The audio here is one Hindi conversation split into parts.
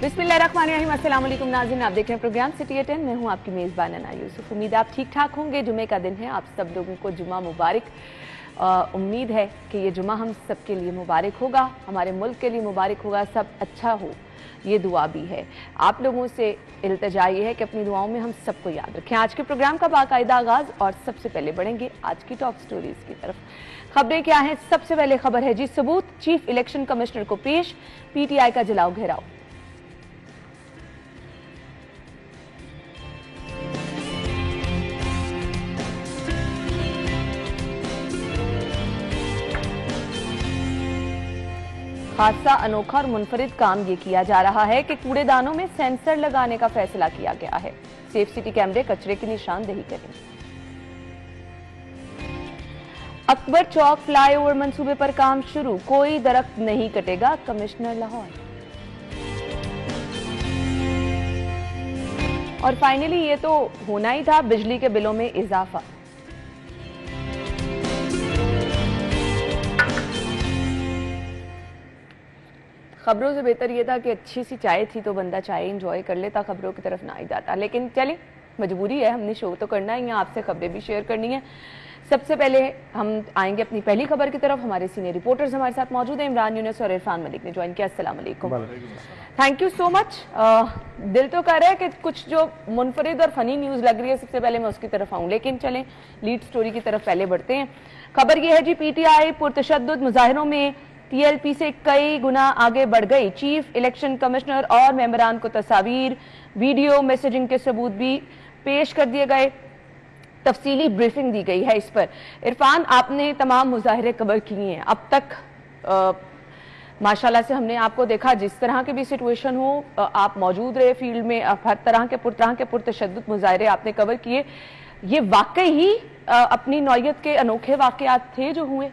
बिस्मिल्लाहिर्रहमानिर्रहीम, अस्सलाम वालेकुम नाज़रीन, आप देख रहे हैं प्रोग्राम सिटी एट 10। मैं हूं आपकी मेज़बान अना यूसुफ। उम्मीद है आप ठीक ठाक होंगे। जुमे का दिन है, आप सब लोगों को जुमा मुबारक। उम्मीद है कि ये जुमा हम सब के लिए मुबारक होगा, हमारे मुल्क के लिए मुबारक होगा, सब अच्छा हो, ये दुआ भी है। आप लोगों से इल्तिजा ये है कि अपनी दुआओं में हम सबको याद रखें। आज के प्रोग्राम का बाकायदा आगाज और सबसे पहले बढ़ेंगे आज की टॉप स्टोरीज की तरफ। खबरें क्या हैं? सबसे पहले खबर है जी सबूत, चीफ इलेक्शन कमिश्नर को पेश, पीटीआई का जलाओ घेराव। खासा अनोखा और मुनफरिद काम ये किया जा रहा है कि कूड़ेदानों में सेंसर लगाने का फैसला किया गया है। सेफ सिटी कैमरे कचरे की निशानदेही करेंगे। अकबर चौक फ्लाईओवर मंसूबे पर काम शुरू, कोई दरख्त नहीं कटेगा, कमिश्नर लाहौर। और फाइनली ये तो होना ही था, बिजली के बिलों में इजाफा। खबरों से बेहतर ये था कि अच्छी सी चाय थी तो बंदा चाय एंजॉय कर लेता, खबरों की तरफ ना ही जाता। लेकिन चलें, मजबूरी है, हमने शो तो करना ही है, आपसे खबरें भी शेयर करनी है। सबसे पहले हम आएंगे अपनी पहली खबर की तरफ। हमारे सीनियर रिपोर्टर्स हमारे साथ मौजूद हैं, इमरान यूनुस और इरफान मलिक ने ज्वाइन किया। अस्सलाम वालेकुम, थैंक यू सो मच। दिल तो कर रहा है कि कुछ जो मुनफरिद और फनी न्यूज लग रही है सबसे पहले मैं उसकी तरफ आऊं, लेकिन चलें लीड स्टोरी की तरफ पहले बढ़ते हैं। खबर यह है जी पीटीआई पुरतशद्दुद मुजाहिरों में टीएलपी से कई गुना आगे बढ़ गई। चीफ इलेक्शन कमिश्नर और मेंबरान को तस्वीर, वीडियो मैसेजिंग के सबूत भी पेश कर दिए गए, तफसीली ब्रीफिंग दी गई है इस पर। इरफान, आपने तमाम मुजाहिरे कवर किए हैं अब तक, माशाल्लाह से हमने आपको देखा, जिस तरह की भी सिचुएशन हो आप मौजूद रहे फील्ड में, हर तरह के पुरतशद्दुद मुजाहिरे आपने कवर किए। ये वाकई ही अपनी नौयत के अनोखे वाकयात थे जो हुए?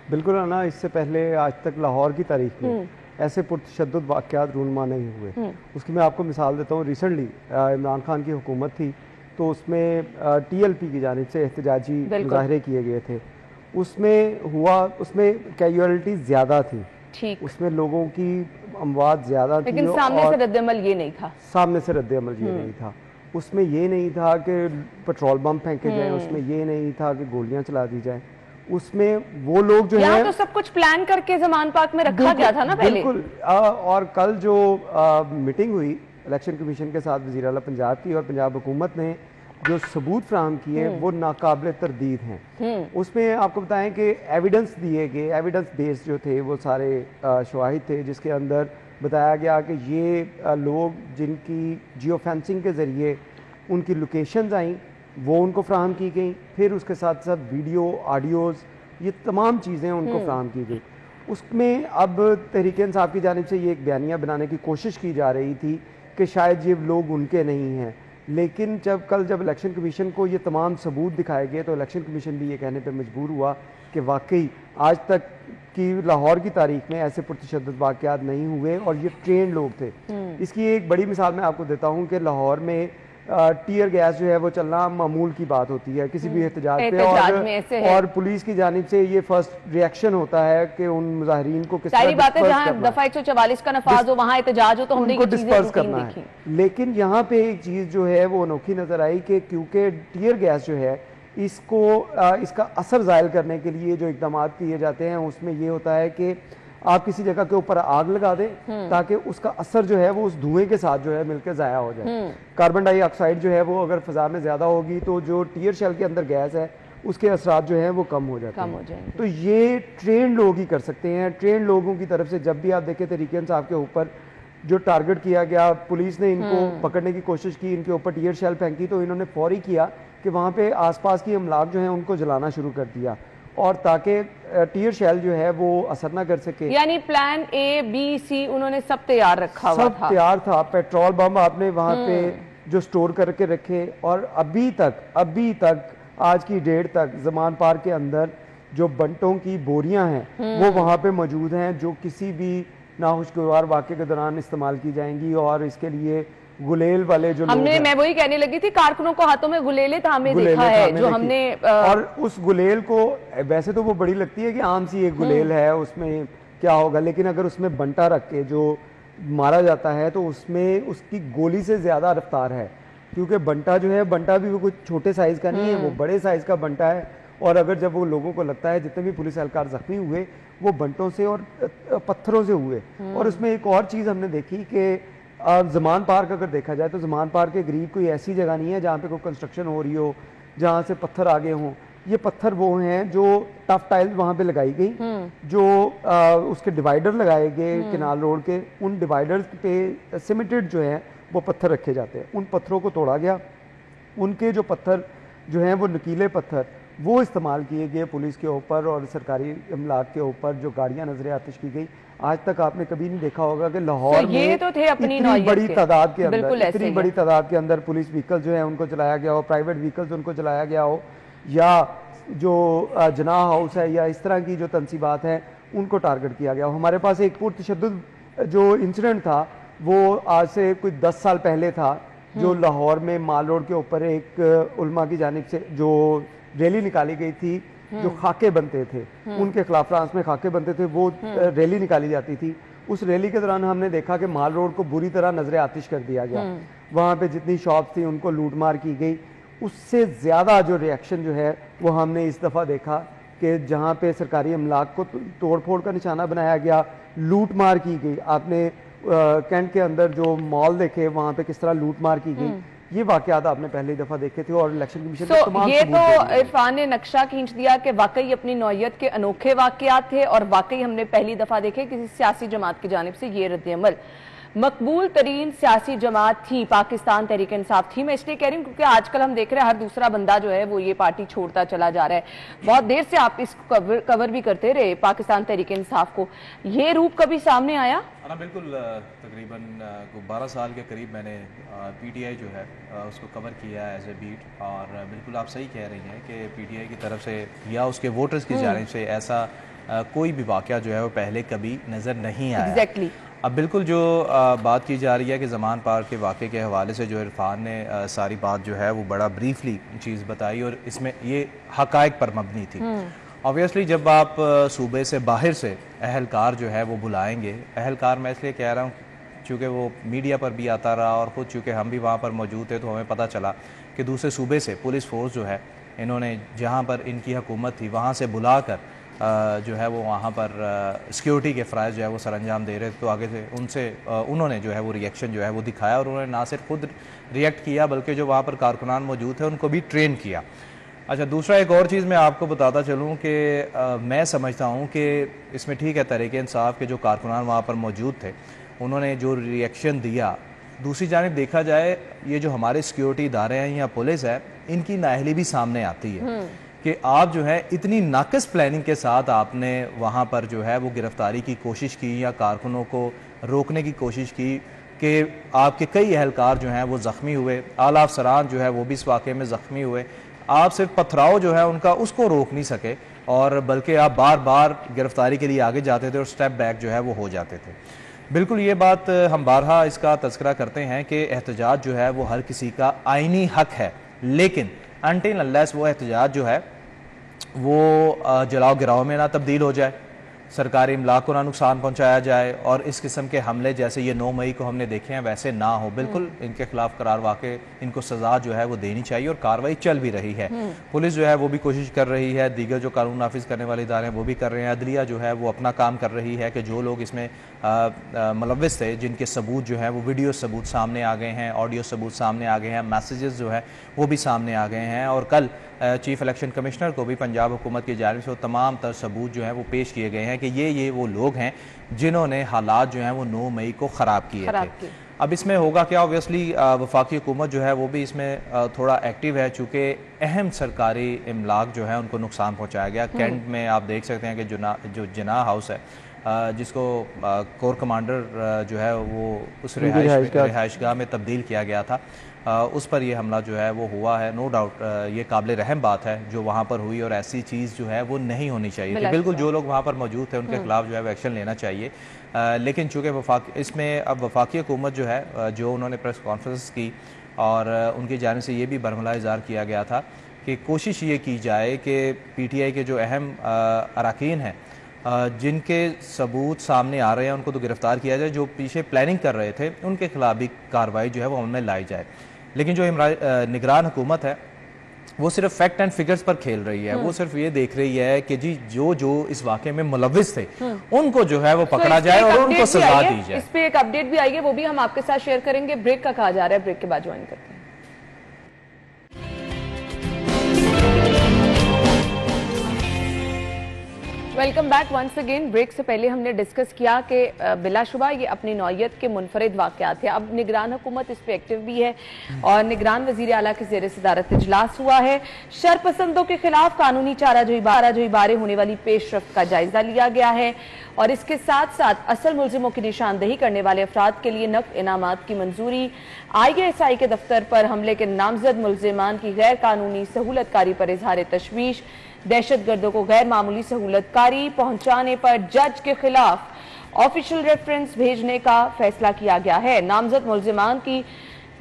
बिल्कुल ना, इससे पहले आज तक लाहौर की तारीख में ऐसे पुरतशद्दुद वाक़यात रूनमा नहीं हुए। उसकी मैं आपको मिसाल देता हूँ। रिसेंटली इमरान खान की हुकूमत थी तो उसमें टीएलपी की जानिब से एहतजाजी मुजाहरे किए गए थे। उसमें कैजुअलिटी ज़्यादा थी, ठीक, उसमें लोगों की अमवात ज़्यादा थी, लेकिन सामने से रद्द-ए-अमल ये नहीं था। सामने से रद्द-ए-अमल ये नहीं था। उसमें ये नहीं था कि पेट्रोल बम फेंके जाएं, उसमें ये नहीं था कि गोलियां चला दी जाएं। उसमें वो लोग जो है तो सब कुछ प्लान करके ज़मान पार्क में रखा गया था ना पहले। बिल्कुल। और कल जो मीटिंग हुई इलेक्शन कमीशन के साथ वज़ीर आला पंजाब की, और पंजाब हुकूमत ने जो सबूत फ्राहम किए वो नाकाबिले तरदीद हैं। उसमें आपको बताएं कि एविडेंस दिए गए, एविडेंस बेस्ड जो थे वो सारे शवाहिद थे, जिसके अंदर बताया गया कि ये लोग जिनकी जियो फेंसिंग के ज़रिए उनकी लोकेशंस आई वो उनको फ्राहम की गई, फिर उसके साथ साथ वीडियो, ऑडियोज़, ये तमाम चीज़ें उनको फ्राहम की गई। उसमें अब तहरीक इंसाफ की जानिब से ये एक बयानिया बनाने की कोशिश की जा रही थी कि शायद ये लोग उनके नहीं हैं, लेकिन जब इलेक्शन कमीशन को ये तमाम सबूत दिखाए गए तो इलेक्शन कमीशन भी ये कहने पर मजबूर हुआ कि वाकई आज तक की लाहौर की तारीख में ऐसे पुरतशद्दुद वाक़यात नहीं हुए और ये ट्रेंड लोग थे। इसकी एक बड़ी मिसाल मैं आपको देता हूँ कि लाहौर में टीयर गैस जो है वो चलना मामूल की बात होती है किसी भी एहतजाज पे, और पुलिस की जानिब से ये फर्स्ट रिएक्शन होता है कि उन मुजाहिरीन को किस तरह बात है, जहां दफा 144 का नफाज हो वहां एहतजाज हो तो हमने उनको डिस्पर्स करना है। लेकिन यहाँ पे एक चीज जो है वो अनोखी नजर आई कि क्योंकि टीयर गैस जो है इसका असर जायल करने के लिए जो इकदाम किए जाते हैं उसमें ये होता है कि आप किसी जगह के ऊपर आग लगा दें ताकि उसका असर जो है वो उस धुएं के साथ जो है मिलकर जाया हो जाए। कार्बन डाइऑक्साइड जो है वो अगर फिजा में ज्यादा होगी तो जो टीयर शेल के अंदर गैस है उसके असरात जो है वो कम हो जाते हैं। तो ये ट्रेन लोग ही कर सकते हैं। ट्रेन लोगों की तरफ से जब भी आप देखें तरीके इंसाफ के ऊपर जो टारगेट किया गया, पुलिस ने इनको पकड़ने की कोशिश की, इनके ऊपर टीयर शेल फेंकी, तो इन्होंने फौरी किया कि वहाँ पे आसपास की अमलाक जो है उनको जलाना शुरू कर दिया, और ताकि टीयर शेल जो है वो असर ना कर सके। यानी प्लान ए बी सी उन्होंने सब तैयार रखा हुआ था। सब तैयार था। पेट्रोल बम आपने वहाँ पे जो स्टोर करके रखे, और अभी तक आज की डेट तक ज़मान पार्क के अंदर जो बंटों की बोरियां हैं वो वहाँ पे मौजूद हैं, जो किसी भी नाखुशगवार वाक़े के दौरान इस्तेमाल की जाएंगी। और इसके लिए गुलेल वाले जो मैं वही कहने लगी थी, कारकुनों को हाथों में गुलेले थामे देखा है जो हमने और उस गुलेल को वैसे तो वो बड़ी लगती है कि आम सी एक गुलेल है, उसमें क्या होगा, लेकिन अगर उसमें बंटा रख के जो मारा जाता है तो उसमें उसकी गोली से ज़्यादा रफ्तार है, क्योंकि बंटा जो है, बंटा भी वो कुछ छोटे साइज़ का नहीं है, वो बड़े साइज़ का बंटा है। और अगर जब वो लोगों को लगता है, जितने भी पुलिस एहलकार जख्मी हुए वो बंटों से और पत्थरों से हुए। और उसमें एक और चीज़ हमने देखी कि ज़मान पार्क अगर देखा जाए तो ज़मान पार्क के करीब कोई ऐसी जगह नहीं है जहाँ पे कोई कंस्ट्रक्शन हो रही हो, जहाँ से पत्थर आगे हों। ये पत्थर वो हैं जो टफ टाइल वहाँ पे लगाई गई, जो उसके डिवाइडर लगाए गए केनाल रोड के, उन डिवाइडर्स पे सीमेंटेड जो है वो पत्थर रखे जाते हैं, उन पत्थरों को तोड़ा गया। उनके जो पत्थर जो हैं वो नुकीले पत्थर वो इस्तेमाल किए गए पुलिस के ऊपर और सरकारी इमलाक के ऊपर, जो गाड़ियां नजर आतिश की गई। आज तक आपने कभी नहीं देखा होगा कि लाहौर में तो थे अपनी इतनी बड़ी तादाद के अंदर, इतनी बड़ी तादाद के अंदर पुलिस व्हीकल जो है उनको चलाया गया हो, प्राइवेट व्हीकल्स उनको चलाया गया हो, या जो जनाह हाउस है या इस तरह की जो तनसीबात हैं उनको टारगेट किया गया हो। हमारे पास एक पुरतशद्दुद जो इंसिडेंट था वो आज से कोई 10 साल पहले था, जो लाहौर में माल रोड के ऊपर एक उलमा की जानिब से जो रैली निकाली गई थी, जो खाके बनते थे उनके खिलाफ, फ्रांस में खाके बनते थे, वो रैली निकाली जाती थी। उस रैली के दौरान हमने देखा कि माल रोड को बुरी तरह नजर आतिश कर दिया गया, वहाँ पे जितनी शॉप थी उनको लूट मार की गई। उससे ज़्यादा जो रिएक्शन जो है वो हमने इस दफ़ा देखा कि जहाँ पे सरकारी अमलाक को तोड़ फोड़ का निशाना बनाया गया, लूट मार की गई। आपने कैंट के अंदर जो मॉल देखे वहाँ पे किस तरह लूट मार की गई, ये वाकयात आपने पहली दफा देखे थे और इलेक्शन कमीशन के तमाम ये तो इरफान ने नक्शा खींच दिया कि वाकई अपनी नौयत के अनोखे वाकयात थे और वाकई हमने पहली दफा देखे किसी सियासी जमात की जानिब से ये रद्द-ए-अमल। मकबूल तरीन सियासी जमात थी पाकिस्तान तहरीक इंसाफ थी। मैं इसलिए कह रही हूँ क्योंकि आजकल हम देख रहे हैं हर दूसरा बंदा जो है वो ये पार्टी छोड़ता चला जा रहा है। बहुत देर से आप इसको कवर भी करते रहे पाकिस्तान तहरीक इंसाफ को, ये रूप कभी सामने आया? हाँ बिल्कुल, तकरीबन 12 साल के करीब मैंने पीटीआई जो है उसको कवर किया एज ए बीट। और बिल्कुल आप सही कह रही हैं कि पीटीआई की तरफ से या उसके वोटर्स की जानिब से ऐसा कोई भी वाक़या जो है वो पहले कभी नज़र नहीं आया। Exactly. अब बिल्कुल जो बात की जा रही है कि ज़मान पार्क के वाक़े के हवाले से जो इरफान ने सारी बात जो है वो बड़ा ब्रीफली चीज़ बताई और इसमें ये हक़ाइक़ पर मबनी थी। ऑब्वियसली जब आप सूबे से बाहर से अहलकार जो है वो बुलाएंगे, अहलकार मैं इसलिए कह रहा हूँ चूँकि वो मीडिया पर भी आता रहा और ख़ुद चूँकि हम भी वहाँ पर मौजूद थे तो हमें पता चला कि दूसरे सूबे से पुलिस फोर्स जो है इन्होंने जहाँ पर इनकी हुकूमत थी वहाँ से बुला कर जो है वो वहाँ पर सिक्योरिटी के फ़राइज़ जो है वो सरअंजाम दे रहे थे। तो आगे से उनसे उन्होंने जो है वो रिएक्शन जो है वो दिखाया और उन्होंने ना सिर्फ खुद रिएक्ट किया बल्कि जो वहाँ पर कारकुनान मौजूद थे उनको भी ट्रेन किया। अच्छा, दूसरा एक और चीज़ मैं आपको बताता चलूँ कि मैं समझता हूँ कि इसमें ठीक है तहरीक इंसाफ के जो कारकुनान वहाँ पर मौजूद थे उन्होंने जो रिएक्शन दिया, दूसरी जानिब देखा जाए ये जो हमारे सिक्योरिटी इदारे हैं या पुलिस है इनकी नाअहली भी सामने आती है कि आप जो है इतनी नाक़िस प्लानिंग के साथ आपने वहाँ पर जो है वो गिरफ्तारी की कोशिश की या कारकुनों को रोकने की कोशिश की कि आपके कई अहलकार जो हैं वो ज़ख्मी हुए, आला अफसरान जो है वो भी इस वाक़े में ज़ख्मी हुए। आप सिर्फ पथराव जो है उनका उसको रोक नहीं सके और बल्कि आप बार बार गिरफ्तारी के लिए आगे जाते थे और स्टेप बैक जो है वो हो जाते थे। बिल्कुल ये बात हम बारहा इसका तज़किरा करते हैं कि एहतजाज जो है वो हर किसी का आइनी हक है, लेकिन अनटिल अनलेस वो एहतजाज जो है वो जलाओ गिराओ में ना तब्दील हो जाए, सरकारी इमलाक को ना नुकसान पहुंचाया जाए और इस किस्म के हमले जैसे ये 9 मई को हमने देखे हैं वैसे ना हो। बिल्कुल इनके खिलाफ करार वाक़ई इनको सज़ा जो है वो देनी चाहिए और कार्रवाई चल भी रही है। पुलिस जो है वो भी कोशिश कर रही है, दीगर जो कानून नाफिज करने वाले इदारे हैं वो भी कर रहे हैं, अदलिया जो है वो अपना काम कर रही है कि जो लोग इसमें मुलव्विस थे जिनके सबूत जो है वो वीडियो सबूत सामने आ गए हैं, ऑडियो सबूत सामने आ गए हैं, मैसेजेस जो है वो भी सामने आ गए हैं और कल चीफ इलेक्शन कमिश्नर को भी पंजाब हुकूमत की जानिब से वो तमाम तर सबूत जो हैं वो पेश किए गए हैं कि ये वो लोग हैं जिन्होंने हालात जो हैं वो 9 मई को ख़राब किए थे। अब इसमें होगा क्या, ऑब्वियसली वफाकी हुकूमत जो है वो भी इसमें थोड़ा एक्टिव है चूँकि अहम सरकारी इमलाक जो है उनको नुकसान पहुँचाया गया। कैंट में आप देख सकते हैं कि जो जनाह हाउस है जिसको कोर कमांडर जो है वो उस रिहाइशगाह में तब्दील किया गया था, उस पर ये हमला जो है वो हुआ है। नो डाउट ये काबिल रहम बात है जो वहाँ पर हुई और ऐसी चीज़ जो है वो नहीं होनी चाहिए थी। बिल्कुल जो लोग वहाँ पर मौजूद थे उनके खिलाफ जो है वो एक्शन लेना चाहिए, लेकिन चूँकि इसमें अब वफाकी हुकूमत जो है जो उन्होंने प्रेस कॉन्फ्रेंस की और उनकी जानिब से ये भी बरमला इज़हार किया गया था कि कोशिश ये की जाए कि PTI के जो अहम अरकान हैं जिनके सबूत सामने आ रहे हैं उनको तो गिरफ्तार किया जाए, जो पीछे प्लानिंग कर रहे थे उनके खिलाफ भी कार्रवाई जो है वो अमल में लाई जाए। लेकिन जो निगरान हुकूमत है वो सिर्फ फैक्ट एंड फिगर्स पर खेल रही है। वो सिर्फ ये देख रही है कि जी जो जो इस वाक़े में मुलविस थे उनको जो है वो पकड़ा जाए और उनको सजा दी जाए। इस पे एक अपडेट भी आई है, वो भी हम आपके साथ शेयर करेंगे। ब्रेक का कहा जा रहा है, ब्रेक के बाद ज्वाइन करते हैं। Welcome back once again. Break से पहले हमने डिस्कस किया कि बिलाशुबा ये अपनी नौयत के मुनफरिद वाक़यात थे। अब निगरान हुकूमत इस पर एक्टिव भी है और निगरान वज़ीर आला के ज़ेर सदारत इजलास हुआ है। शरपसंदों के खिलाफ कानूनी चाराजोई बारे होने वाली पेशरफ्त का जायजा लिया गया है और इसके साथ साथ असल मुलजिमों की निशानदेही करने वाले अफराद के लिए नक़द इनामात की मंजूरी, ISI के दफ्तर पर हमले के नामजद मुलजिमान की गैर कानूनी सहूलतकारी पर इजहार तशवीश, दहशतगर्दों को गैर मामूली सहूलतकारी पहुंचाने पर जज के खिलाफ ऑफिशियल रेफरेंस भेजने का फैसला किया गया है। नामजद मुलजिमान की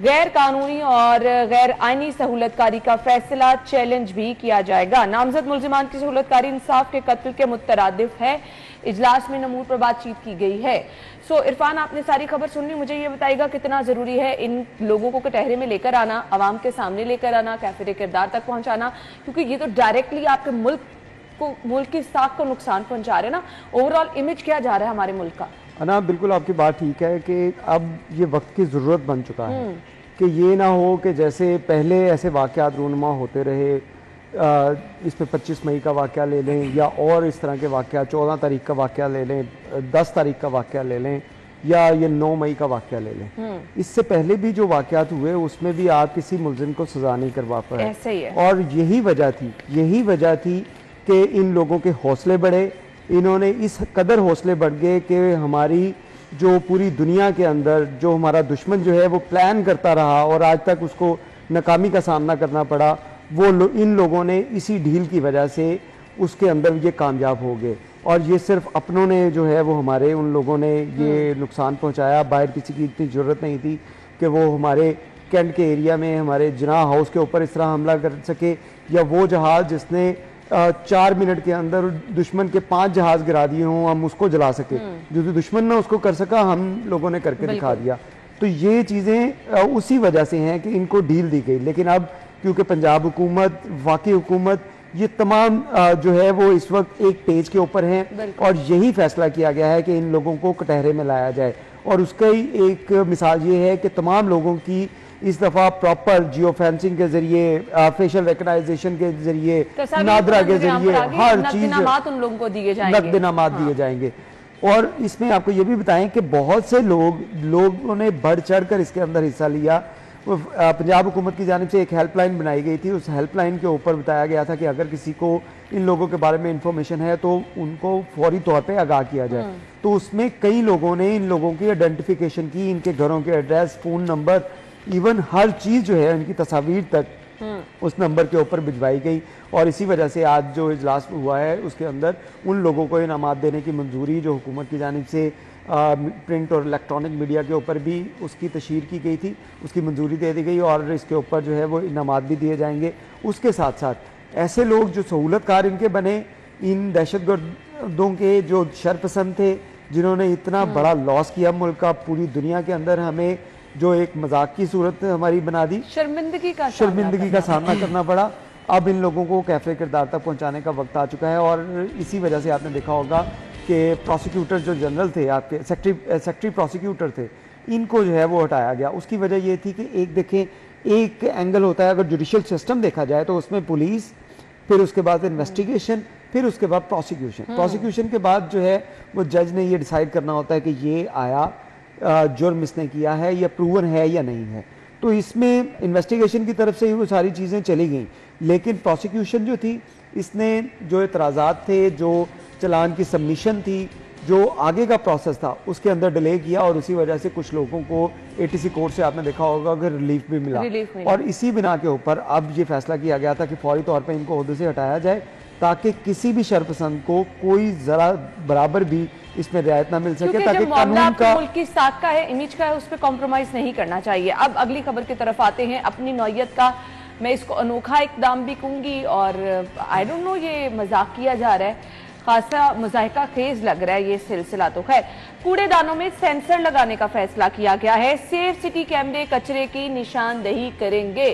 गैर कानूनी और गैर आईनी सहूलतकारी का फैसला चैलेंज भी किया जाएगा। नामजद मुलजिमान की सहूलतकारी इंसाफ के कत्ल के मुतरादिफ है। इजलास में नमूर पर बातचीत की गई है। इरफान, आपने सारी खबर सुन ली, मुझे ये बताइएगा कितना जरूरी है इन लोगों को कटहरे में लेकर आना, आवाम के सामने लेकर आना, कैफिर किरदार तक पहुंचाना, क्योंकि ये तो डायरेक्टली आपके मुल्क की साख को नुकसान पहुंचा रहे हैं ना। ओवरऑल इमेज क्या जा रहा है हमारे मुल्क का? अना, बिल्कुल आपकी बात ठीक है कि अब ये वक्त की ज़रूरत बन चुका है कि ये ना हो कि जैसे पहले ऐसे वाक़यात रूनुमा होते रहे, इस पे 25 मई का वाक़या ले लें या और इस तरह के वाक़या, 14 तारीख का वाक़या ले लें, 10 तारीख का वाक़या ले लें या ये 9 मई का वाक़या ले लें। इससे पहले भी जो वाक़यात हुए उसमें भी आप किसी मुलजिम को सजा नहीं करवा पाए। ऐसे ही है। और यही वजह थी कि इन लोगों के हौसले बढ़े। इन्होंने इस कदर हौसले बढ़ गए कि हमारी जो पूरी दुनिया के अंदर जो हमारा दुश्मन जो है वो प्लान करता रहा और आज तक उसको नाकामी का सामना करना पड़ा, वो इन लोगों ने इसी ढील की वजह से उसके अंदर ये कामयाब हो गए। और ये सिर्फ अपनों ने जो है वो हमारे उन लोगों ने ये नुकसान पहुंचाया। बाहर किसी की इतनी ज़रूरत नहीं थी कि वो हमारे कैंट के एरिया में हमारे जिनाह हाउस के ऊपर इस तरह हमला कर सके, या वो जहाज़ जिसने 4 मिनट के अंदर दुश्मन के 5 जहाज़ गिरा दिए हों, हम उसको जला सके। जो दुश्मन ने उसको कर सका, हम लोगों ने करके दिखा दिया। तो ये चीज़ें उसी वजह से हैं कि इनको ढील दी गई। लेकिन अब क्योंकि पंजाब हुकूमत, वाकई हुकूमत, ये तमाम जो है वो इस वक्त एक पेज के ऊपर हैं और यही फैसला किया गया है कि इन लोगों को कटहरे में लाया जाए। और उसका ही एक मिसाल ये है कि तमाम लोगों की इस दफ़ा प्रॉपर जियो फेंसिंग के जरिए, फेशियल रिकग्नाइजेशन के जरिए, नादरा के जरिए हर चीज़ उन लोगों को दिए जाएंगे, नकद इनामात दिए जाएंगे। और इसमें आपको ये भी बताएं कि बहुत से लोगों ने बढ़ चढ़ कर इसके अंदर हिस्सा लिया। पंजाब हुकूमत की जानिब से एक हेल्पलाइन बनाई गई थी। उस हेल्पलाइन के ऊपर बताया गया था कि अगर किसी को इन लोगों के बारे में इंफॉर्मेशन है तो उनको फौरी तौर पे आगाह किया जाए। तो उसमें कई लोगों ने इन लोगों की आइडेंटिफिकेशन की, इनके घरों के एड्रेस, फ़ोन नंबर, इवन हर चीज़ जो है इनकी तस्वीर तक उस नंबर के ऊपर भिजवाई गई। और इसी वजह से आज जो इजलास हुआ है उसके अंदर उन लोगों को इनामात देने की मंजूरी जो हुकूमत की जानिब से प्रिंट और इलेक्ट्रॉनिक मीडिया के ऊपर भी उसकी तशहीर की गई थी, उसकी मंजूरी दे दी गई और इसके ऊपर जो है वो इनामात भी दिए जाएंगे। उसके साथ साथ ऐसे लोग जो सहूलतकार इनके बने, इन दहशतगर्दों के जो शरपसंद थे, जिन्होंने इतना बड़ा लॉस किया मुल्क का, पूरी दुनिया के अंदर हमें जो एक मजाक की सूरत हमारी बना दी, शर्मिंदगी का सामना करना पड़ा। अब इन लोगों को कैफे किरदार तक पहुँचाने का वक्त आ चुका है। और इसी वजह से आपने देखा होगा कि प्रोसिक्यूटर जो जनरल थे, आपके सेक्रेटरी प्रोसिक्यूटर थे, इनको जो है वो हटाया गया। उसकी वजह ये थी कि एक देखें, एक एंगल होता है अगर जुडिशियल सिस्टम देखा जाए तो उसमें पुलिस, फिर उसके बाद इन्वेस्टिगेशन, फिर उसके बाद प्रोसिक्यूशन के बाद जो है वो जज ने ये डिसाइड करना होता है कि ये आया जुर्म इसने किया है या प्रूवन है या नहीं है। तो इसमें इन्वेस्टिगेशन की तरफ से ही वो सारी चीज़ें चली गई। लेकिन प्रोसिक्यूशन जो थी, इसने जो एतराज़ात थे, जो चलान की सबमिशन थी, जो आगे का प्रोसेस था, उसके अंदर डिले किया और उसी वजह से कुछ लोगों को ATC कोर्ट से आपने देखा होगा अगर रिलीफ भी मिला। और इसी बिना के ऊपर अब ये फैसला किया गया था कि फौरी तौर पे इनको ओहदे से हटाया जाए ताकि किसी भी शरपसंद को कोई जरा बराबर भी इसमें रियायत ना मिल सके, ताकि कानून का, मुल्क की साख का है, इमेज का है, उस पर कॉम्प्रोमाइज नहीं करना चाहिए। अब अगली खबर की तरफ आते हैं। अपनी नौयत का मैं इसको अनोखा इकदाम भी कहूंगी और आई डोंट नो ये मजाक किया जा रहा है। खासा मुजाहिका खेज लग रहा है ये सिलसिला। तो खैर, कूड़ेदानों में सेंसर लगाने का फैसला किया गया है। सेफ सिटी कैमरे कचरे की निशानदेही करेंगे।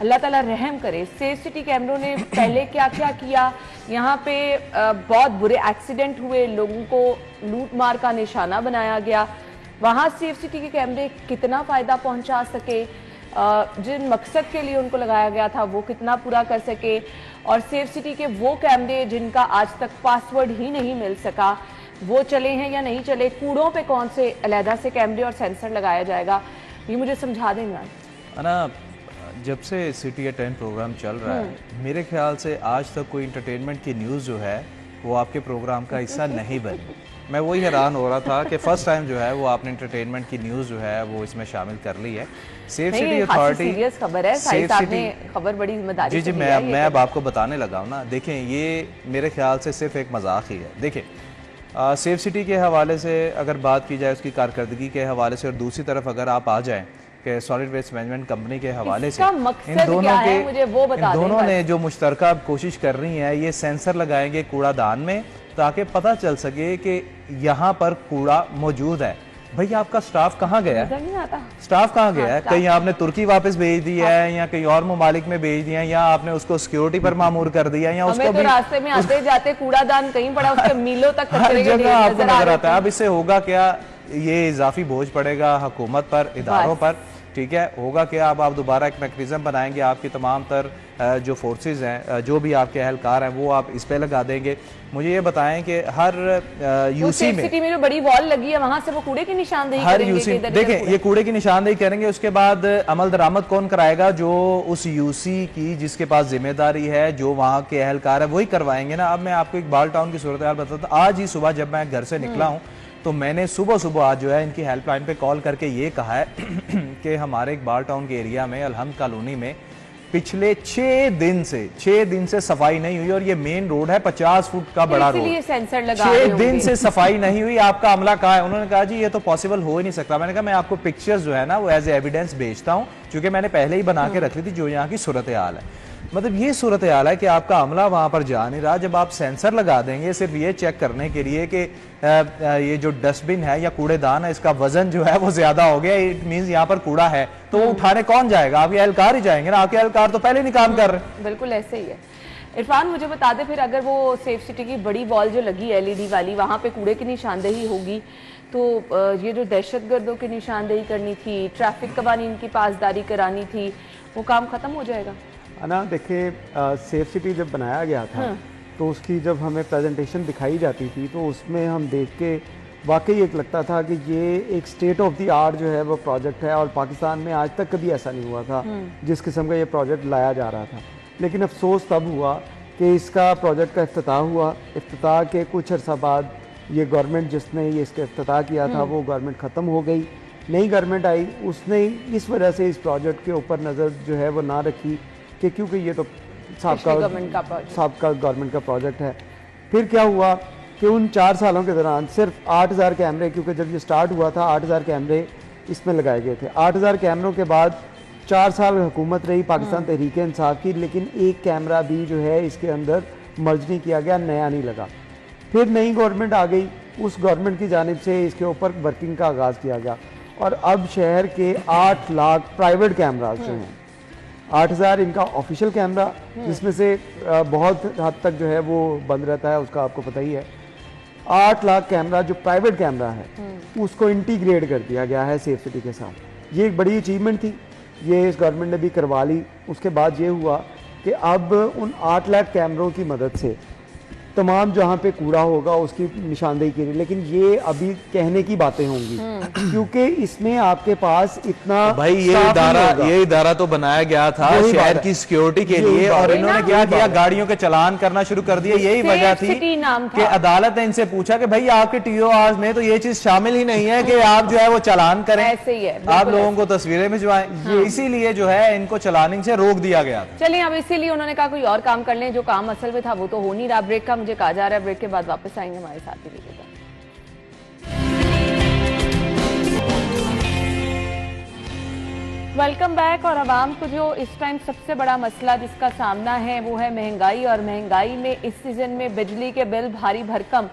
अल्लाह ताला रहम करे। सेफ सिटी कैमरों ने पहले क्या क्या किया, यहाँ पे बहुत बुरे एक्सीडेंट हुए, लोगों को लूट मार का निशाना बनाया गया। वहाँ सेफ सिटी के कैमरे कितना फायदा पहुंचा सके, जिन मकसद के लिए उनको लगाया गया था वो कितना पूरा कर सके, और सेफ सिटी के वो कैमरे जिनका आज तक पासवर्ड ही नहीं मिल सका वो चले हैं या नहीं चले, कूड़ों पे कौन से अलहदा से कैमरे और सेंसर लगाया जाएगा, ये मुझे समझा देंगे। ना जब से सिटी एट 10 प्रोग्राम चल रहा है, मेरे ख्याल से आज तक कोई इंटरटेनमेंट की न्यूज़ जो है वो आपके प्रोग्राम का हिस्सा नहीं बनी। मैं वही हैरान हो रहा था कि फर्स्ट टाइम जो है वो आपने इंटरटेनमेंट की न्यूज़ जो है वो इसमें शामिल कर ली है। सेफ सिटी अथॉरिटी सीरियस खबर है, साइड आपने खबर बड़ी जिम्मेदारी जी मैं अब आपको बताने लगा हूँ ना। देखें, ये मेरे ख्याल से सिर्फ एक मजाक ही है। देखें, सेफ सिटी के हवाले से अगर बात की जाए उसकी कारकर्दगी के हवाले से, और दूसरी तरफ अगर आप आ जाएं कि सॉलिड वेस्ट मैनेजमेंट कंपनी के हवाले से, इन दोनों ने जो मुश्तरका कोशिश कर रही हैं, ये सेंसर लगाएंगे कूड़ादान में ताकि पता चल सके कि यहाँ पर कूड़ा मौजूद है। भाई आपका स्टाफ कहाँ गया है? स्टाफ कहाँ गया है? कहीं आपने तुर्की वापस भेज दिया है या कहीं और ममालिक में भेज दिया है, या आपने उसको सिक्योरिटी पर मामूर कर दिया है, या उसको तो रास्ते में आते जाते कूड़ादान कहीं पड़ा, उसके मीलों तक हर जगह आपको नजर आता है। अब इससे होगा क्या, ये इजाफी बोझ पड़ेगा हुकूमत पर, इदारों पर, ठीक है। होगा क्या, अब आप दोबारा एक मैकेनिज्म बनाएंगे, आपकी तमाम तर जो फोर्सेस हैं, जो भी आपके अहलकार हैं, वो आप इस पे लगा देंगे। मुझे ये बताएं कि हर यूसी में सिटी में जो बड़ी वॉल लगी है वहां से वो कूड़े की निशानदेही हर करेंगे। यूसी देखें, ये कूड़े की निशानदेही करेंगे, उसके बाद अमल दरामद कौन कराएगा? जो उस यूसी की जिसके पास जिम्मेदारी है, जो वहाँ के अहलकार है, वही करवाएंगे ना। अब मैं आपको इकबाल टाउन की सूरत हाल बताता हूँ। आज ही सुबह जब मैं घर से निकला हूँ तो मैंने सुबह आज जो है इनकी हेल्पलाइन पे कॉल करके ये कहा है कि हमारे इकबाल टाउन के एरिया में अलहम्द कॉलोनी में पिछले 6 दिन से सफाई नहीं हुई, और ये मेन रोड है 50 फुट का बड़ा रोड, 6 दिन से सफाई नहीं हुई। आपका अमला कहाँ है? उन्होंने कहा जी ये तो पॉसिबल हो ही नहीं सकता। मैंने कहा मैं आपको पिक्चर्स जो है ना वो एज एविडेंस भेजता हूँ, क्योंकि मैंने पहले ही बना के रख ली थी जो यहाँ की सूरत हाल है। मतलब ये सूरत हाल है कि आपका अमला वहां पर जा नहीं रहा। जब आप सेंसर लगा देंगे सिर्फ ये चेक करने के लिए कि ये जो डस्टबिन है या कूड़ेदान है इसका वजन जो है वो ज्यादा हो गया, इट मींस यहाँ पर कूड़ा है, तो वो उठाने कौन जाएगा? आपके एहलकार ही जाएंगे ना। आपके एहलकार तो पहले नहीं काम कर रहे। बिल्कुल ऐसे ही है। इरफान मुझे बता दे फिर, अगर वो सेफ सिटी की बड़ी वॉल जो लगी LED वाली, वहां पे कूड़े की निशानदेही होगी, तो ये जो दहशतगर्दों की निशानदेही करनी थी, ट्रैफिक कवानीन की पासदारी करानी थी, वो काम खत्म हो जाएगा ना। देखिए, सेफ सिटी जब बनाया गया था तो उसकी जब हमें प्रेजेंटेशन दिखाई जाती थी तो उसमें हम देख के वाकई एक लगता था कि ये एक स्टेट ऑफ द आर्ट जो है वो प्रोजेक्ट है, और पाकिस्तान में आज तक कभी ऐसा नहीं हुआ था जिस किस्म का ये प्रोजेक्ट लाया जा रहा था। लेकिन अफसोस तब हुआ कि इसका प्रोजेक्ट का इफ्तिताह हुआ। इफ्तिताह के कुछ अर्सा बाद ये गवर्नमेंट जिसने ये इसका इफ्तिताह किया था वो गवर्नमेंट ख़त्म हो गई, नई गवर्नमेंट आई, उसने इस वजह से इस प्रोजेक्ट के ऊपर नज़र जो है वो ना रखी कि क्योंकि ये तो साबका गवर्नमेंट का प्रोजेक्ट है। फिर क्या हुआ कि उन 4 सालों के दौरान सिर्फ 8000 कैमरे, क्योंकि जब ये स्टार्ट हुआ था 8000 कैमरे इसमें लगाए गए थे। 8000 कैमरों के बाद 4 साल हुकूमत रही पाकिस्तान तहरीक इंसाफ की, लेकिन एक कैमरा भी जो है इसके अंदर मर्ज नहीं किया गया, नया नहीं लगा। फिर नई गवर्नमेंट आ गई, उस गवर्नमेंट की जानिब से इसके ऊपर वर्किंग का आगाज़ किया गया, और अब शहर के 8 लाख प्राइवेट कैमराज जो हैं, 8000 इनका ऑफिशियल कैमरा, जिसमें से बहुत हद तक जो है वो बंद रहता है, उसका आपको पता ही है। 8 लाख कैमरा जो प्राइवेट कैमरा है उसको इंटीग्रेट कर दिया गया है सेफ सिटी के साथ। ये एक बड़ी अचीवमेंट थी, ये इस गवर्नमेंट ने भी करवा ली। उसके बाद ये हुआ कि अब उन 8 लाख कैमरों की मदद से तमाम जहाँ पे कूड़ा होगा उसकी निशानदेही की, लेकिन ये अभी कहने की बातें होंगी क्योंकि इसमें आपके पास इतना भाई ये इदारा तो बनाया गया था शहर की सिक्योरिटी के लिए, और इन्होंने क्या किया, गाड़ियों के चालान करना शुरू कर दिया। यही वजह थी कि अदालत ने इनसे पूछा कि भाई आपके TOR में तो ये चीज शामिल ही नहीं है कि आप जो है वो चालान करें, ऐसे ही है, आप लोगों को तस्वीरें भिजवाएं। इसीलिए जो है इनको चलानिंग से रोक दिया गया। चलिए, अब इसीलिए उन्होंने कहा कोई और काम कर लें, जो काम असल में था वो तो हो नहीं रहा। ब्रेक का मुझे कहा जा रहा है, ब्रेक के बाद वापस आएंगे, हमारे साथ ही रहिएगा। Welcome back. और आवाम को जो इस टाइम सबसे बड़ा मसला जिसका सामना है वो है महंगाई, और महंगाई में इस सीजन में बिजली के बिल भारी भरकम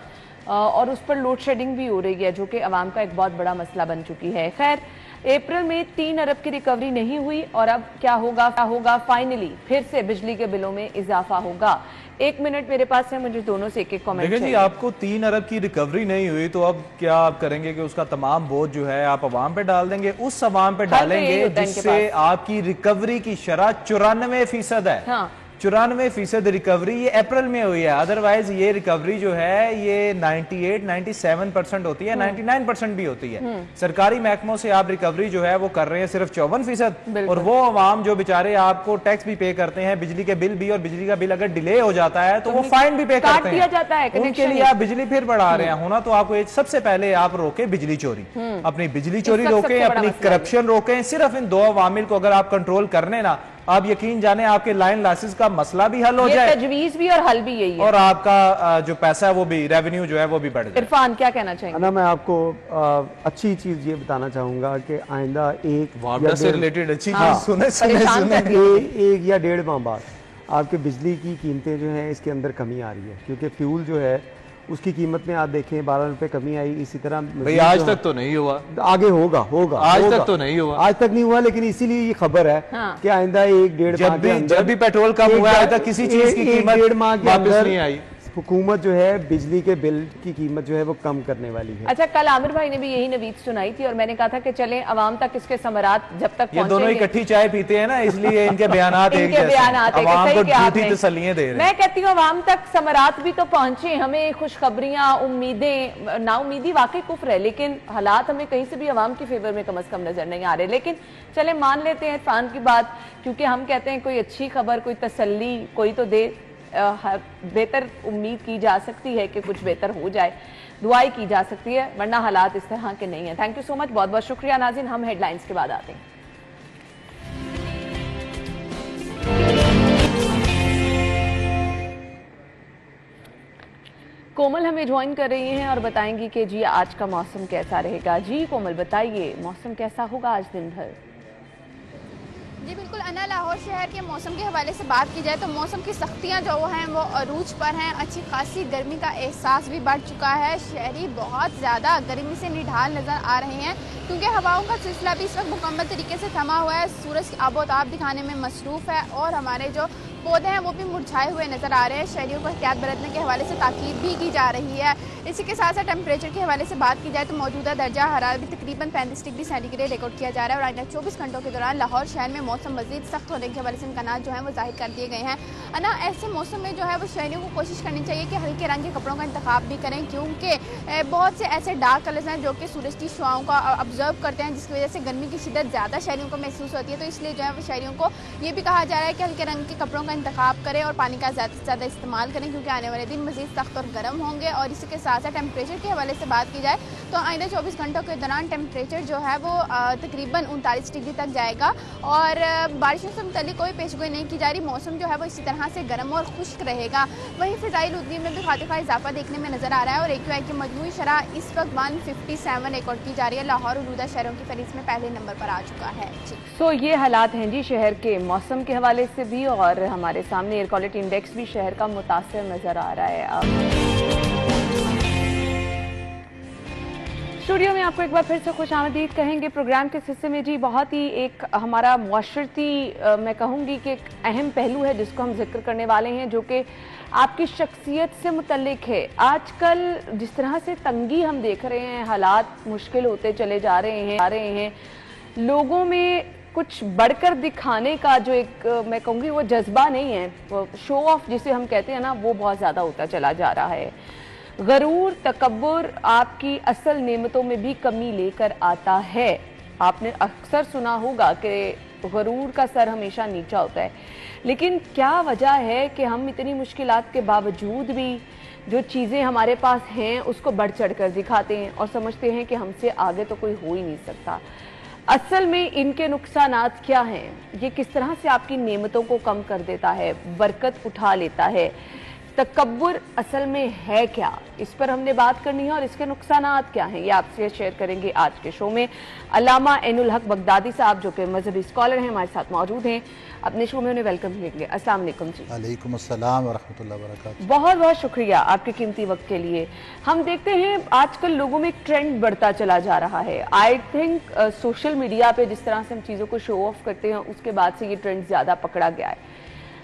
और उस पर लोड शेडिंग भी हो रही है, जो कि आवाम का एक बहुत बड़ा मसला बन चुकी है। खैर, अप्रैल में 3 अरब की रिकवरी नहीं हुई और अब क्या होगा फाइनली फिर से बिजली के बिलों में इजाफा होगा। 1 मिनट मेरे पास है, मुझे दोनों से एक कमेंट देखिए जी, आपको 3 अरब की रिकवरी नहीं हुई तो अब क्या आप करेंगे कि उसका तमाम बोझ जो है आप अवाम पे डाल देंगे, उस अवाम पे डालेंगे जिससे आपकी रिकवरी की शरह 94% है। हाँ। 94% रिकवरी ये अप्रैल में हुई है, अदरवाइज ये रिकवरी जो है ये 98-97% होती है, 99% भी होती है। सरकारी महकमों से आप रिकवरी जो है वो कर रहे हैं सिर्फ 54%, और वो अवाम जो बेचारे आपको टैक्स भी पे करते हैं, बिजली के बिल भी, और बिजली का बिल अगर डिले हो जाता है तो वो फाइन भी पे करते हैं, उनके लिए आप बिजली फिर बढ़ा रहे हैं। होना तो आपको सबसे पहले आप रोके बिजली चोरी, अपनी बिजली चोरी रोके, अपनी करप्शन रोके। सिर्फ इन 2 अवामिल को अगर आप कंट्रोल करने ना, आप यकीन जाने आपके लाइन लॉसेस का मसला भी हल हो जाए, तजवीज भी और हल भी यही है, और आपका जो पैसा है वो भी, रेवेन्यू जो है वो भी बढ़ जाए। इरफान क्या कहना चाहेंगे? ना, मैं आपको अच्छी चीज ये बताना चाहूंगा कि आइंदा वाटर से रिलेटेड अच्छी चीज सुने एक या 1.5 माह बाद आपके बिजली की कीमतें जो है इसके अंदर कमी आ रही है, क्योंकि फ्यूल जो है उसकी कीमत में आप देखें 12 रुपए कमी आई। इसी तरह भाई आज तक तो नहीं हुआ, आगे होगा आज तक तो नहीं हुआ, आज तक नहीं हुआ, लेकिन इसीलिए ये खबर है कि आइंदा 1-1.5 माह के अंदर जब भी पेट्रोल कम हुआ है तक किसी चीज की कीमत 1-1.5 माह के वापस अंदर नहीं आई। हुकूमत जो है बिजली के बिल की कीमत जो है वो कम करने वाली है। अच्छा, कल आमिर भाई ने भी यही नवीद सुनाई थी और मैंने कहा था कि चलें अवाम तक इसके समरात जब तक ये दोनों इकट्ठी चाय पीते हैं ना, इसलिए इनके बयानात एक जैसे अवाम को झूठी तसल्लियां दे रहे हैं। मैं कहती हूँ अवाम तक समरात भी तो पहुंचे, हमें खुशखबरियां, उम्मीदें, नाउमीदी वाकई कुफ्र है, लेकिन हालात हमें कहीं से भी अवाम की फेवर में कम अज कम नजर नहीं आ रहे। लेकिन चले मान लेते हैं इरफान की बात, क्योंकि हम कहते हैं कोई अच्छी खबर, कोई तसल्ली कोई तो दे, बेहतर उम्मीद की जा सकती है कि कुछ बेहतर हो जाए, दुआई की जा सकती है, वरना हालात इस तरह के नहीं है। थैंक यू सो मच, बहुत बहुत शुक्रिया नाज़रीन। हम हेडलाइंस के बाद आते हैं। कोमल हमें ज्वाइन कर रही हैं और बताएंगी कि जी आज का मौसम कैसा रहेगा। जी कोमल बताइए, मौसम कैसा होगा आज दिन भर? जी बिल्कुल अना, लाहौर शहर के मौसम के हवाले से बात की जाए तो मौसम की सख्तियां जो हैं वो अरूज पर हैं। अच्छी खासी गर्मी का एहसास भी बढ़ चुका है, शहरी बहुत ज़्यादा गर्मी से निढाल नज़र आ रहे हैं, क्योंकि हवाओं का सिलसिला भी इस वक्त मुकम्मल तरीके से थमा हुआ है। सूरज की आबोताब दिखाने में मसरूफ़ है और हमारे जो पौधे हैं वो भी मुरझाए हुए नज़र आ रहे हैं। शहरियों को एहतियात बरतने के हवाले से ताकीद भी की जा रही है। इसी के साथ साथ टेम्परेचर के हवाले से बात की जाए तो मौजूदा दर्जा हरारत भी तकरीबन 35 डिग्री सेंटीग्रेड रिकॉर्ड किया जा रहा है, और आइंदा 24 घंटों के दौरान लाहौर शहर में मौसम मज़ीद सख्त होने के हवाले से इम्कानात जो हैं वो जाहिर कर दिए गए हैं। अना, ऐसे मौसम में जो है वो शहरियों को कोशिश करनी चाहिए कि हल्के रंग के कपड़ों का इंतखाब भी करें, क्योंकि बहुत से ऐसे डार्क कलर्स हैं जो कि सूरज की शुआओं का ऑब्जर्व करते हैं, जिसकी वजह से गर्मी की शिद्दत ज़्यादा शहरियों को महसूस होती है। तो इसलिए जो है वो शहरियों को ये भी कहा जा रहा है कि हल्के रंग के कपड़ों का इंतखाब करें और पानी का ज़्यादा से ज़्यादा इस्तेमाल करें, क्योंकि आने वाले दिन मज़ीद सख्त और गर्म होंगे। और इसी के साथ साथ टेम्परेचर के हवाले से बात की जाए तो आइंदा 24 घंटों के दौरान टेम्परेचर जो है वो तकरीबन 39 डिग्री तक जाएगा, और बारिशों से मुताल्लिक कोई पेशगोई नहीं की जा रही। मौसम जो है वो इसी तरह से गर्म और खुश्क रहेगा। वहीं फ़िज़ाई लुदगी में भी खातिखा इजाफा देखने में नजर आ रहा है, और AQI की मजमूई शरह इस वक्त 157 रिकॉर्ड की जा रही है। लाहौर उलूदा शहरों की फहरिस्त में पहले नंबर पर आ चुका है। तो ये हालात हैं जी शहर के मौसम के हवाले से भी, और हमारे सामने एयर क्वालिटी इंडेक्स भी शहर का मुतासिर नजर आ रहा है। अब स्टूडियो में आपको एक बार फिर से खुशामदीद कहेंगे प्रोग्राम के हिस्से में। जी बहुत ही एक हमारा मुआशरती मैं कहूँगी कि एक अहम पहलू है जिसको हम जिक्र करने वाले हैं, जो कि आपकी शख्सियत से मुतल्लिक है। आजकल जिस तरह से तंगी हम देख रहे हैं, हालात मुश्किल होते चले जा रहे हैं, लोगों में कुछ बढ़कर दिखाने का जो एक मैं कहूँगी वो जज्बा नहीं है, वो शो ऑफ जिसे हम कहते हैं ना, वो बहुत ज़्यादा होता चला जा रहा है। गरूर, तकब्बुर आपकी असल नेमतों में भी कमी लेकर आता है। आपने अक्सर सुना होगा कि गरूर का सर हमेशा नीचा होता है, लेकिन क्या वजह है कि हम इतनी मुश्किलात के बावजूद भी जो चीज़ें हमारे पास हैं उसको बढ़ चढ़ कर दिखाते हैं और समझते हैं कि हमसे आगे तो कोई हो ही नहीं सकता। असल में इनके नुकसानात क्या हैं? ये किस तरह से आपकी नेमतों को कम कर देता है, बरकत उठा लेता है? तकब्बुर असल में है क्या, इस पर हमने बात करनी है और इसके नुकसानात क्या हैं, ये आपसे शेयर करेंगे आज के शो में। अल्लामा ऐनुल हक बगदादी साहब जो कि मजहबी स्कॉलर हैं हमारे साथ मौजूद हैं, अपने शो में उन्हें वेलकम करेंगे। अस्सलाम वालेकुम जी। वालेकुम अस्सलाम व रहमतुल्लाहि व बरकातहू। बहुत बहुत शुक्रिया आपके कीमती वक्त के लिए। हम देखते हैं आजकल लोगों में एक ट्रेंड बढ़ता चला जा रहा है। आई थिंक सोशल मीडिया पे जिस तरह से हम चीज़ों को शो ऑफ करते हैं उसके बाद से ये ट्रेंड ज़्यादा पकड़ा गया है।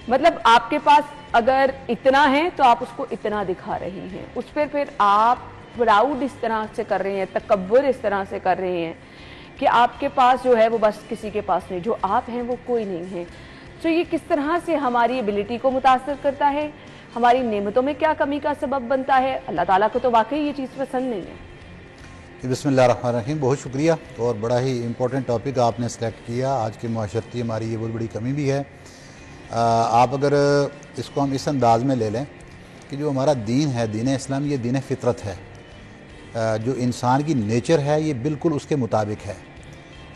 मतलब आपके पास अगर इतना है तो आप उसको इतना दिखा रही हैं, उस पर फिर आप प्राउड इस तरह से कर रहे हैं, तकब्बुर इस तरह से कर रहे हैं कि आपके पास जो है वो बस किसी के पास नहीं, जो आप हैं वो कोई नहीं है। तो ये किस तरह से हमारी एबिलिटी को मुतासर करता है, हमारी नेमतों में क्या कमी का सबब बनता है? अल्लाह ताला को तो वाकई ये चीज़ पसंद नहीं है। बिस्मिल्लाहिर्रहमानिर्रहीम, बहुत शुक्रिया और बड़ा ही इम्पोर्टेंट टॉपिक आपने सेलेक्ट किया। आज की माशरती हमारी ये बहुत बड़ी कमी भी है। आप अगर इसको हम इस अंदाज में ले लें कि जो हमारा दीन है, दीन इस्लाम, ये दीन फितरत है, जो इंसान की नेचर है ये बिल्कुल उसके मुताबिक है।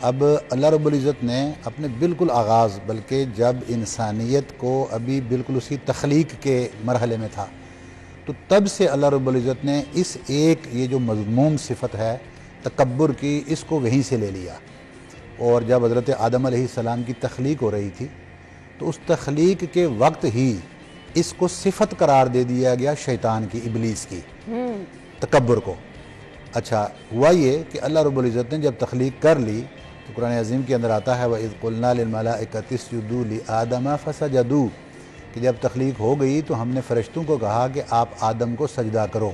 अब अल्लाह रब्बुल इज़्ज़त ने अपने बिल्कुल आगाज़, बल्कि जब इंसानियत को अभी बिल्कुल उसकी तख्लीक के मरहले में था, तो तब से अल्लाह रब्बुल इज़्ज़त ने इस एक ये जो मज़मूम सिफ़त है तकब्बुर की, इसको वहीं से ले लिया। और जब हज़रत आदम अलैहिस्सलाम की तख्लीक हो रही थी तो उस तख्लीक के वक्त ही इसको सिफत करार दे दिया गया शैतान की, इबलीस की, तकब्बुर को। अच्छा, हुआ ये कि अल्लाह रब्बुल इज़्ज़त ने जब तख्लीक कर ली तो कुरान अज़ीम के अंदर आता है वइज़ क़ुलना लिल मलाइकति इसजुदू लि आदम फसजदू, कि जब तख्लीक हो गई तो हमने फ़रिश्तों को कहा कि आप आदम को सजदा करो।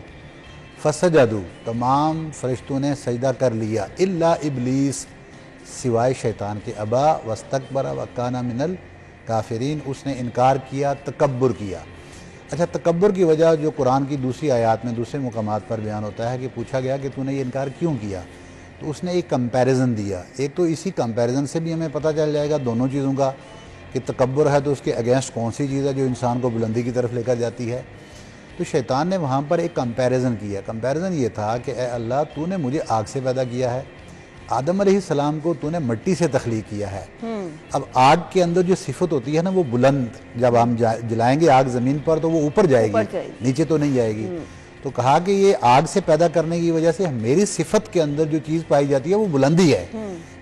फसजदू, तमाम फ़रिश्तों ने सजदा कर लिया, इल्ला इबलीस, सिवाय शैतान के, अबा वस्तकबरा व काना मिनल काफिरीन, उसने इनकार किया, तकब्बुर किया। अच्छा, तकब्बुर की वजह जो कुरान की दूसरी आयत में दूसरे मुकामात पर बयान होता है कि पूछा गया कि तूने ये इनकार क्यों किया, तो उसने एक कंपैरिजन दिया। एक तो इसी कंपैरिजन से भी हमें पता चल जाएगा दोनों चीज़ों का कि तकब्बुर है तो उसके अगेंस्ट कौन सी चीज़ है जो इंसान को बुलंदी की तरफ लेकर जाती है। तो शैतान ने वहाँ पर एक कंपैरिजन किया। कंपैरिजन ये था कि ए अल्लाह, तूने मुझे आग से पैदा किया है, आदम अलैहिस्सलाम को तूने मिट्टी से तख्लीक किया है। अब आग के अंदर जो सिफत होती है ना, वो बुलंद, जब हम जलाएंगे आग ज़मीन पर तो वो ऊपर जाएगी, नीचे तो नहीं जाएगी। तो कहा कि ये आग से पैदा करने की वजह से मेरी सिफत के अंदर जो चीज़ पाई जाती है वो बुलंदी है,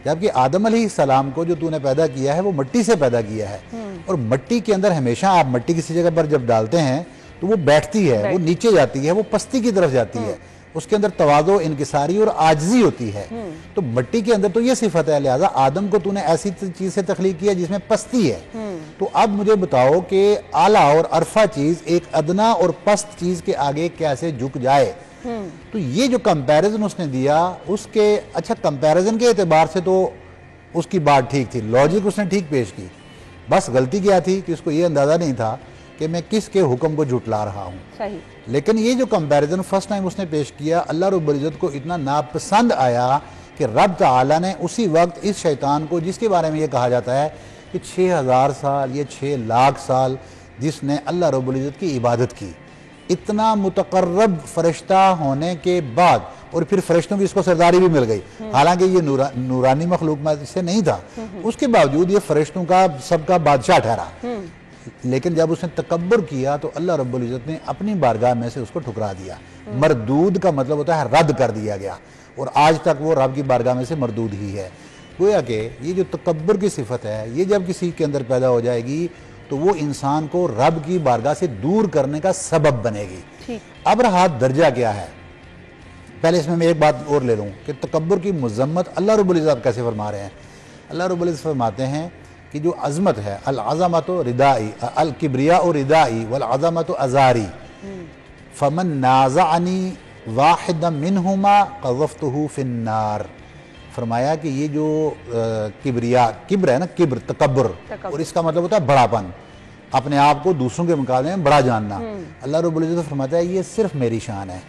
जबकि आदम अलैहिस्सलाम को जो तूने पैदा किया है वो मिट्टी से पैदा किया है। और मिट्टी के अंदर हमेशा आप मिट्टी किसी जगह पर जब डालते हैं तो वो बैठती है, वो नीचे जाती है, वो पस्ती की तरफ जाती है, उसके अंदर तवाज़ो, इनकिसारी और आजिज़ी होती है। तो मिट्टी के अंदर तो ये सिफत है, लिहाजा आदम को तूने ऐसी चीज़ से तख्लीक किया जिसमें पस्ती है। तो अब मुझे बताओ कि आला और अरफा चीज़ एक अदना और पस्त चीज़ के आगे कैसे झुक जाए। तो ये जो कंपैरिजन उसने दिया उसके, अच्छा, कंपैरिजन के एतबार से तो उसकी बात ठीक थी, लॉजिक उसने ठीक पेश की, बस गलती क्या थी कि उसको ये अंदाज़ा नहीं था कि मैं किसके हुक्म को झुटला रहा हूँ। सही। लेकिन ये जो कंपैरिजन फर्स्ट टाइम उसने पेश किया, अल्लाह रब्बुल इज़्ज़त को इतना नापसंद आया कि रब ताला ने उसी वक्त इस शैतान को, जिसके बारे में ये कहा जाता है कि 6000 साल या 6 लाख साल जिसने अल्लाह रब्बुल इज़्ज़त की इबादत की, इतना मुतकर्रब फरिश्ता होने के बाद, और फिर फरिश्तों की इसको सरदारी भी मिल गई, हालांकि ये नूरानी मखलूक में से नहीं था, उसके बावजूद ये फरिश्तों का सबका बादशाह ठहरा। लेकिन जब उसने तकब्बुर किया तो अल्लाह रब्बुल इज़्ज़त ने अपनी बारगाह में से उसको ठुकरा दिया। मरदूद का मतलब होता है रद्द कर दिया गया, और आज तक वो रब की बारगाह में से मरदूद ही है। गोया कि ये जो तकब्बुर की सिफत है, ये जब किसी के अंदर पैदा हो जाएगी तो वो इंसान को रब की बारगाह से दूर करने का सबब बनेगी। अब रहा दर्जा क्या है, पहले इसमें मैं एक बात और ले लूँ कि तकब्बुर की मज़म्मत अल्लाह रब्बुल इज़्ज़त कैसे फरमा रहे हैं। अल्लाह रब्बुल इज़्ज़त फरमाते हैं कि जो अज़मत है, अल अज़मत रिदाई, अल किब्रिया और रिदाई वल अज़मत अज़ारी, फमन नाज़अनी वाहिदम मिनहुमा क़ज़फ़्तुहु फिन्नार। फरमाया कि ये जो किब्रिया, किब्र है ना, किब्र, तकब्बुर, और इसका मतलब होता है बड़ापन, अपने आप को दूसरों के मुकाबले में बड़ा जानना। अल्लाह रब्बुल इज़्ज़त फरमाता है ये सिर्फ मेरी शान है,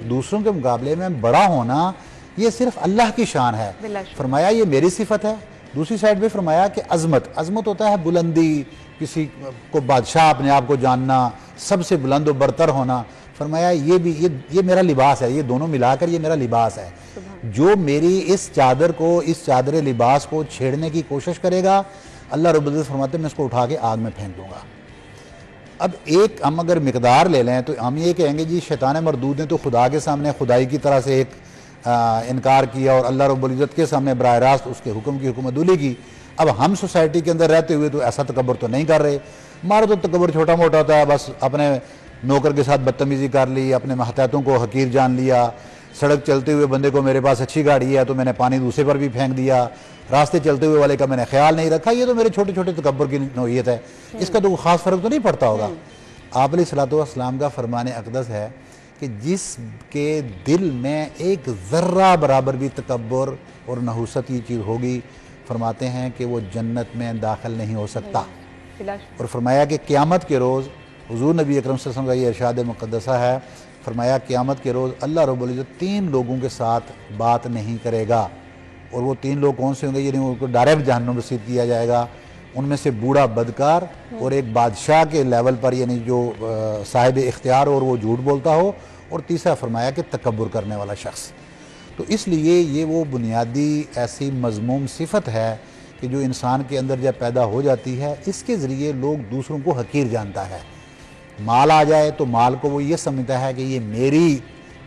दूसरों के मुकाबले में बड़ा होना ये सिर्फ अल्लाह की शान है। फरमाया ये मेरी सिफत है। दूसरी साइड पे फरमाया कि अजमत, अजमत होता है बुलंदी, किसी को बादशाह अपने आप को जानना, सबसे बुलंद और बरतर होना। फरमाया ये भी ये मेरा लिबास है, ये दोनों मिलाकर ये मेरा लिबास है। जो मेरी इस चादर को, इस चादर लिबास को छेड़ने की कोशिश करेगा, अल्लाह रब्बुल इज़्ज़त फरमाते हैं मैं इसको उठा के आग में फेंक दूंगा। अब एक हम अगर मिकदार ले लें तो हम ये कहेंगे जी शैतान मरदूद ने तो खुदा के सामने खुदाई की तरह से एक इनकार किया और अल्लाह रब्बुल इज़्ज़त के सामने बराह रास्त उसके हुक्म की हुक्मदुली की। अब हम सोसाइटी के अंदर रहते हुए तो ऐसा तकब्बुर तो नहीं कर रहे। हमारा तो तकब्बुर छोटा मोटा होता है, बस अपने नौकर के साथ बदतमीज़ी कर ली, अपने महतातों को हकीर जान लिया, सड़क चलते हुए बंदे को मेरे पास अच्छी गाड़ी है तो मैंने पानी दूसरे पर भी फेंक दिया, रास्ते चलते हुए वाले का मैंने ख्याल नहीं रखा। ये तो मेरे छोटे छोटे तकब्बुर की नौइयत है, इसका तो ख़ास फ़र्क तो नहीं पड़ता होगा। आप अलैहिस्सलातु वस्सलाम का फरमान अक़दस है कि जिसके दिल में एक ज़र्रा बराबर भी तकब्बुर और नहुसत की चीज़ होगी, फरमाते हैं कि वो जन्नत में दाखिल नहीं हो सकता। और फरमाया कि क़यामत के रोज़ हुज़ूर नबी अकरम सल्लल्लाहु अलैहि वसल्लम का ये इरशाद मुक़द्दसा है, फरमाया क़यामत के रोज़ अल्लाह रब्बुल इज़्ज़त 3 लोगों के साथ बात नहीं करेगा। और वो 3 लोग कौन से होंगे, यानी उनको डायरेक्ट जहन्नुम रसीद किया जाएगा। उनमें से बूढ़ा बदकार और एक बादशाह के लेवल पर, यानी जो साहिब इख्तियार और वो झूठ बोलता हो, और तीसरा फरमाया कि तकब्बुर करने वाला शख्स। तो इसलिए ये वो बुनियादी ऐसी मज़मूम सिफत है कि जो इंसान के अंदर जब पैदा हो जाती है, इसके ज़रिए लोग दूसरों को हकीर जानता है। माल आ जाए तो माल को वो ये समझता है कि ये मेरी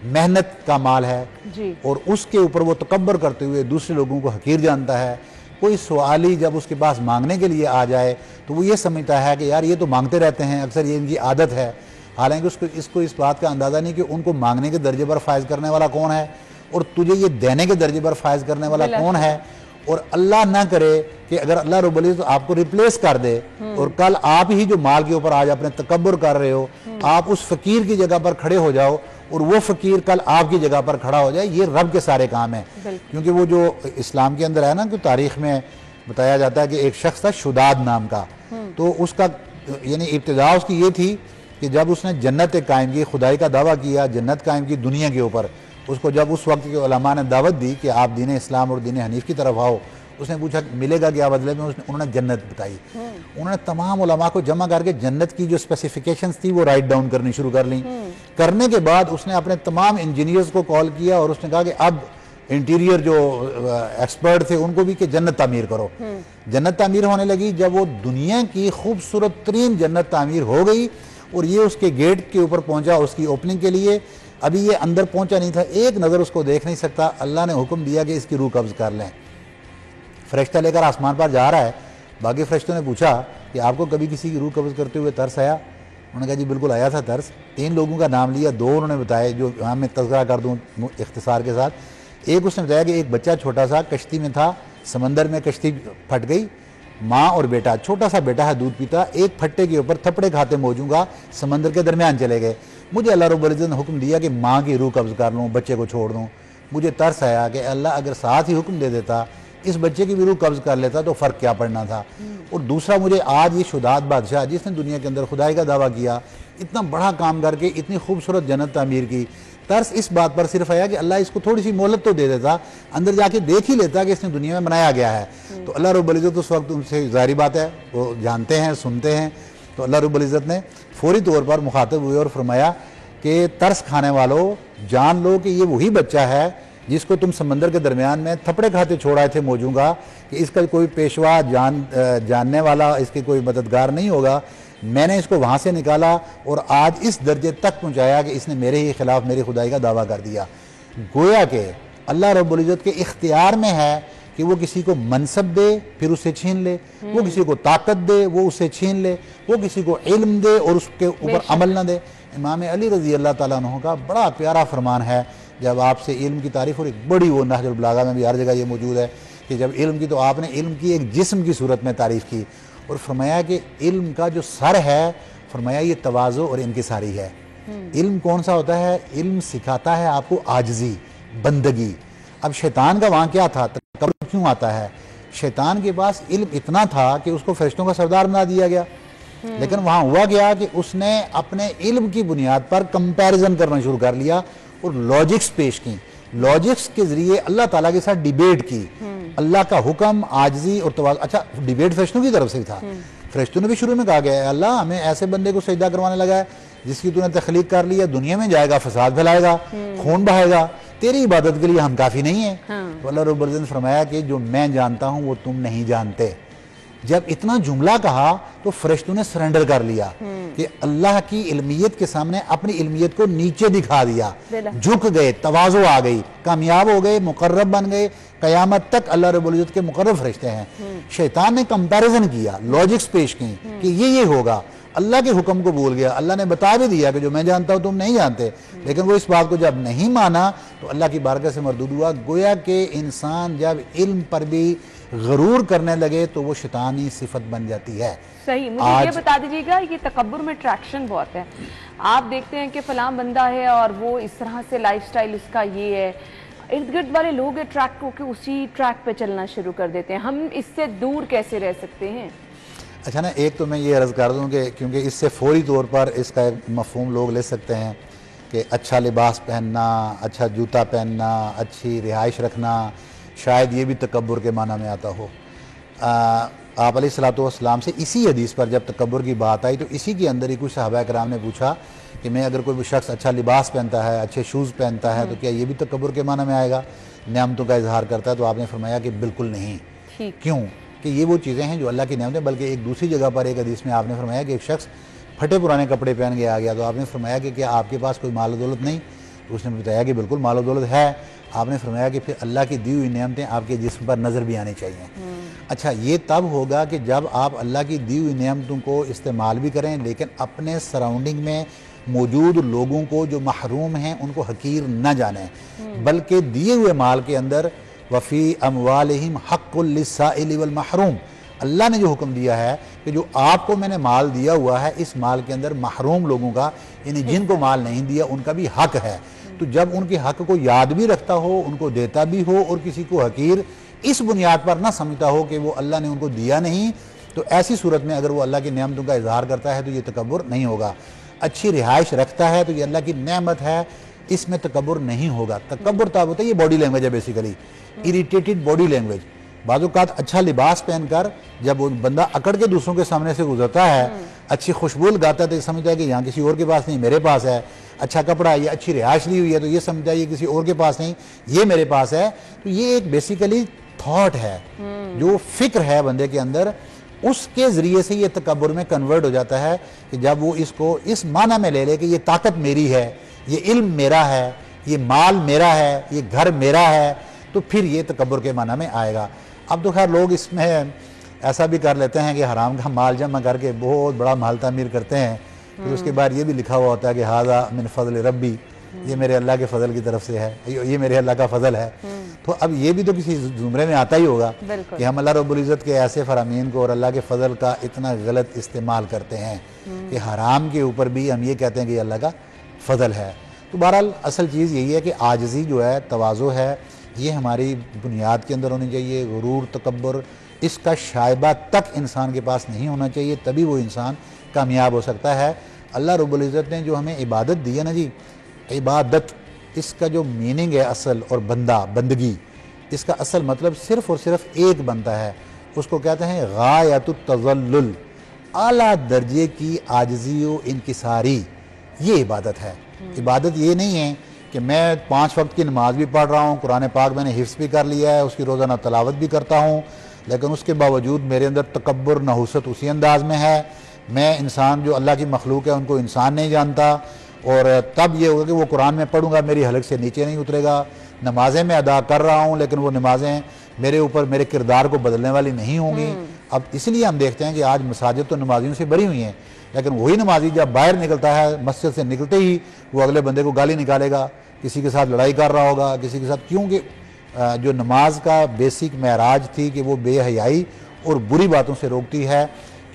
मेहनत का माल है जी। और उसके ऊपर वो तकब्बर करते हुए दूसरे लोगों को हकीर जानता है। कोई सवाली जब उसके पास मांगने के लिए आ जाए तो वो ये समझता है कि यार ये तो मांगते रहते हैं, अक्सर ये इनकी आदत है। हालांकि इसको इस बात का अंदाज़ा नहीं कि उनको मांगने के दर्जे पर फायज करने वाला कौन है और तुझे ये देने के दर्जे पर फायज करने वाला कौन है। और अल्लाह ना करे कि अगर अल्लाह रब्बुल इज़्ज़त आपको रिप्लेस कर दे और कल आप ही जो माल के ऊपर आज अपने तकब्बुर कर रहे हो, आप उस फकीर की जगह पर खड़े हो जाओ और वो फकीर कल आपकी जगह पर खड़ा हो जाए। ये रब के सारे काम है। क्योंकि वो जो इस्लाम के अंदर है ना, कि तारीख में बताया जाता है कि एक शख्स था शुदाद नाम का, तो उसका यानी इब्तिदा उसकी ये थी कि जब उसने जन्नत कायम की, खुदाई का दावा किया, जन्नत कायम की दुनिया के ऊपर, उसको जब उस वक्त के उलमा ने दावत दी कि आप दीन इस्लाम और दीन हनीफ की तरफ आओ, उसने पूछा मिलेगा क्या बदले में, उन्होंने जन्नत बताई। उन्होंने तमाम उलमा को जमा करके जन्नत की जो स्पेसिफिकेशंस थी वो राइट डाउन करनी शुरू कर ली। करने के बाद उसने अपने तमाम इंजीनियर्स को कॉल किया और उसने कहा कि अब इंटीरियर जो एक्सपर्ट थे उनको भी कि जन्नत तामीर करो। जन्नत तामीर होने लगी। जब वो दुनिया की खूबसूरत तरीन जन्नत तामीर हो गई और ये उसके गेट के ऊपर पहुंचा उसकी ओपनिंग के लिए, अभी ये अंदर पहुंचा नहीं था, एक नज़र उसको देख नहीं सकता। अल्लाह ने हुक्म दिया कि इसकी रूह कब्ज़ कर लें। फरिश्ता लेकर आसमान पर जा रहा है। बाकी फरिश्तों ने पूछा कि आपको कभी किसी की रूह कब्ज़ करते हुए तरस आया? उन्होंने कहा जी बिल्कुल आया था तरस। 3 लोगों का नाम लिया, 2 उन्होंने बताए जो यहाँ मैं तज़किरा कर दूँ इख्तिसार के साथ। एक उसने बताया कि एक बच्चा छोटा सा कश्ती में था, समंदर में कश्ती फट गई, माँ और बेटा, छोटा सा बेटा है दूध पीता, एक फट्टे के ऊपर थपड़े खाते मौजूदा समंदर के दरमियान चले गए। मुझे अल्लाह रब्बुल इज़्ज़त ने हुक्म दिया कि माँ की रूह कब्ज़ कर लूँ, बच्चे को छोड़ दूँ। मुझे तरस आया कि अल्लाह अगर साथ ही हुक्म दे देता, इस बच्चे की भी रूह कब्ज़ कर लेता तो फ़र्क क्या पड़ना था। और दूसरा, मुझे आज ये शुदाद बादशाह जिसने दुनिया के अंदर खुदाई का दावा किया, इतना बड़ा काम करके इतनी खूबसूरत जन्नत तामीर की, तरस इस बात पर सिर्फ आया कि अल्लाह इसको थोड़ी सी मोहलत तो दे देता, अंदर जाके देख ही लेता कि इसने दुनिया में बनाया गया है। तो अल्लाह रब्बुल इज़्ज़त उस वक्त उनसे ज़ाहिर बात है वो जानते हैं, सुनते हैं। तो अल्लाह रब्बुल इज़्ज़त ने फौरी तौर पर मुखातब हुए और फरमाया कि तरस खाने वालों, जान लो कि ये वही बच्चा है जिसको तुम समंदर के दरमियान में थपड़े खाते छोड़ाए थे मौजूदा, कि इसका कोई पेशवा जानने वाला, इसके कोई मददगार नहीं होगा। मैंने इसको वहाँ से निकाला और आज इस दर्जे तक पहुँचाया कि इसने मेरे ही खिलाफ मेरी खुदाई का दावा कर दिया। गोया के अल्लाह रब्बुल इज़्ज़त के इख्तियार में है कि वो किसी को मनसब दे फिर उसे छीन ले, वो किसी को ताकत दे वो उसे छीन ले, वो किसी को इल्म दे और उसके ऊपर अमल न दे। इमाम अली रज़ी अल्लाह ताला अन्हु का बड़ा प्यारा फरमान है, जब आपसे इल्म की तारीफ़, और एक बड़ी वो नहजुल बलागा में भी हर जगह ये मौजूद है कि जब इल्म की, तो आपने इल्म की एक जिस्म की सूरत में तारीफ़ की और फरमाया कि इल्म का जो सर है, फरमाया ये तवाज़ु और इनकिसारी है। इल्म कौन सा होता है? इल्म सिखाता है आपको आजिज़ी, बंदगी। अब शैतान का वहाँ क्या था, तकब्बुर क्यों आता है? शैतान के पास इल्म इतना था कि उसको फरिश्तों का सरदार बना दिया गया, लेकिन वहाँ हुआ गया कि उसने अपने इल्म की बुनियाद पर कंपैरिजन करना शुरू कर लिया और लॉजिक्स पेश की। लॉजिक्स के जरिए अल्लाह ताला के साथ डिबेट की, अल्लाह का हुक्म, आजिज़ी और तवाज़ु। अच्छा, डिबेट फरिश्तों की तरफ से था। फरिश्तों ने भी शुरू में कहा गया अल्लाह हमें ऐसे बंदे को सजदा करवाने लगा है जिसकी तूने तख्लीक कर ली है, दुनिया में जाएगा, फसाद फैलाएगा, खून बहाएगा, तेरी इबादत के लिए हम काफ़ी नहीं है। तो अल्लाह रब्बुल इज़्ज़त ने फरमाया कि जो मैं जानता हूँ वो तुम नहीं जानते। जब इतना जुमला कहा तो फरिश्तों ने सरेंडर कर लिया। कि अल्लाह की इल्मियत के सामने अपनी इल्मियत को नीचे दिखा दिया, झुक गए, तवाज़ो आ गई, कामयाब हो गए, मुकर्रब बन गए, क़यामत तक अल्लाह रब्बुल इज़्ज़त के मुकर्रब फरिश्ते हैं। शैतान ने कंपैरिजन किया, लॉजिक्स पेश की कि ये होगा, अल्लाह के हुक्म को भूल गया। अल्लाह ने बता भी दिया कि जो मैं जानता हूँ तुम नहीं जानते, लेकिन वो इस बात को जब नहीं माना तो अल्लाह की बारगाह से मरदूद हुआ। गोया कि इंसान जब इल्म पर भी गरूर करने लगे तो वो शैतानी सिफत बन जाती है। सही, मुझे ये बता दीजिएगा, ये तकब्बुर में ट्रैक्शन बहुत है। आप देखते हैं कि फलां बंदा है और वो इस तरह से लाइफस्टाइल उसका ये है, इर्द गिर्द वाले लोग अट्रैक्ट होकर उसी ट्रैक पे चलना शुरू कर देते हैं। हम इससे दूर कैसे रह सकते हैं? अच्छा ना, एक तो मैं ये अर्ज़ कर दूँ कि क्योंकि इससे फौरी तौर पर इसका एक मफ़हूम लोग ले सकते हैं कि अच्छा लिबास पहनना, अच्छा जूता पहनना, अच्छी रिहाइश रखना, शायद ये भी तकब्बुर के माना में आता हो। आप अलैहिस्सलाम से इसी हदीस पर जब तकब्बुर की बात आई तो इसी के अंदर ही कुछ सहाबा कराम ने पूछा कि मैं अगर कोई शख्स अच्छा लिबास पहनता है, अच्छे शूज़ पहनता है, तो क्या ये भी तकब्बुर के माना में आएगा, नेमतों का इजहार करता है? तो आपने फरमाया कि बिल्कुल नहीं। क्यों? कि ये वो चीज़ें हैं जो अल्लाह की नेमतें। बल्कि एक दूसरी जगह पर एक हदीस में आपने फरमाया कि एक शख्स फटे पुराने कपड़े पहन के आ गया, तो आपने फरमाया कि क्या आपके पास कोई माल दौलत नहीं? तो उसने बताया कि बिल्कुल माल दौलत है। आपने फरमाया कि फिर अल्लाह की दी हुई नेमतें आपके जिस्म पर नज़र भी आनी चाहिए। अच्छा, ये तब होगा कि जब आप अल्लाह की दी हुई नेमतों को इस्तेमाल भी करें, लेकिन अपने सराउंडिंग में मौजूद लोगों को जो महरूम हैं उनको हकीर न जाने, बल्कि दिए हुए माल के अंदर वफ़ी अमवालिहिम हक़्क़ुल लिस्साइल वल महरूम, अल्लाह ने जो हुक्म दिया है कि जो आपको मैंने माल दिया हुआ है, इस माल के अंदर महरूम लोगों का, यानी जिनको माल नहीं दिया उनका भी हक है। तो जब उनके हक को याद भी रखता हो, उनको देता भी हो, और किसी को हकीर इस बुनियाद पर ना समझता हो कि वो अल्लाह ने उनको दिया नहीं, तो ऐसी सूरत में अगर वो अल्लाह की नेमतों का इजहार करता है तो ये तकब्बुर नहीं होगा। अच्छी रिहाइश रखता है तो ये अल्लाह की नेमत है, इसमें तकब्बुर नहीं होगा। तकब्बुर तब होता है, ये बॉडी लैंग्वेज है बेसिकली, इरिटेटेड बॉडी लैंग्वेज। बाज़-औक़ात अच्छा लिबास पहनकर जब वो बंदा अकड़ के दूसरों के सामने से गुजरता है, अच्छी खुशबू लगाता है, तो ये समझता है कि यहाँ किसी और के पास नहीं, मेरे पास है। अच्छा कपड़ा है, ये अच्छी रिहाइश ली हुई है, तो ये समझता है ये किसी और के पास नहीं, ये मेरे पास है। तो ये एक बेसिकली थॉट है, जो फिक्र है बंदे के अंदर, उसके ज़रिए से ये तकब्बुर में कन्वर्ट हो जाता है कि जब वो इसको इस माना में ले ले कि ये ताकत मेरी है, ये इल्म मेरा है, ये माल मेरा है, ये घर मेरा है, तो फिर ये तकब्बुर के माना में आएगा। अब तो खैर लोग इसमें ऐसा भी कर लेते हैं कि हराम का माल जमा करके बहुत बड़ा माल तामीर करते हैं, फिर उसके बाद ये भी लिखा हुआ होता है कि हाज़ा मिन फ़ज़ल रब्बी, ये मेरे अल्लाह के फ़ज़ल की तरफ से है, ये मेरे अल्लाह का फ़ज़ल है। तो अब ये भी तो किसी ज़ुमरे में आता ही होगा कि हम अल्लाह रब्बुल इज़्ज़त के ऐसे फ़रामीन को और अल्लाह के फ़ज़ल का इतना गलत इस्तेमाल करते हैं कि हराम के ऊपर भी हम ये कहते हैं कि अल्लाह का फ़ज़ल है। तो बहरहाल असल चीज़ यही है कि आजिज़ी जो है, तवाज़ो है, ये हमारी बुनियाद के अंदर होनी चाहिए। गुरूर, तकब्बुर, इसका शायबा तक इंसान के पास नहीं होना चाहिए, तभी वो इंसान कामयाब हो सकता है। अल्लाह रब्बुल इज़्ज़त ने जो हमें इबादत दी है ना जी, इबादत, इसका जो मीनिंग है असल, और बंदा, बंदगी, इसका असल मतलब सिर्फ़ और सिर्फ एक बनता है, उसको कहते हैं गायतुत तज़ल्लुल, आला दर्जे की आजिज़ी व इनकिसारी, ये इबादत है। इबादत ये नहीं है कि मैं 5 वक्त की नमाज भी पढ़ रहा हूँ, कुरान पाक मैंने हिफ्ज़ भी कर लिया है, उसकी रोज़ाना तलावत भी करता हूँ, लेकिन उसके बावजूद मेरे अंदर तकब्बुर, नहुसत उसी अंदाज में है। मैं इंसान जो अल्लाह की मखलूक है उनको इंसान नहीं जानता, और तब ये होगा कि वो कुरान में पढ़ूंगा मेरी हलक से नीचे नहीं उतरेगा। नमाजें मैं अदा कर रहा हूँ, लेकिन वो नमाजें मेरे ऊपर, मेरे किरदार को बदलने वाली नहीं होंगी। अब इसलिए हम देखते हैं कि आज मसाजिद तो नमाजियों से भरी हुई हैं, लेकिन वही नमाजी जब बाहर निकलता है, मस्जिद से निकलते ही वो अगले बंदे को गाली निकालेगा, किसी के साथ लड़ाई कर रहा होगा, किसी के साथ, क्योंकि जो नमाज का बेसिक महराज थी कि वो बेहयाई और बुरी बातों से रोकती है,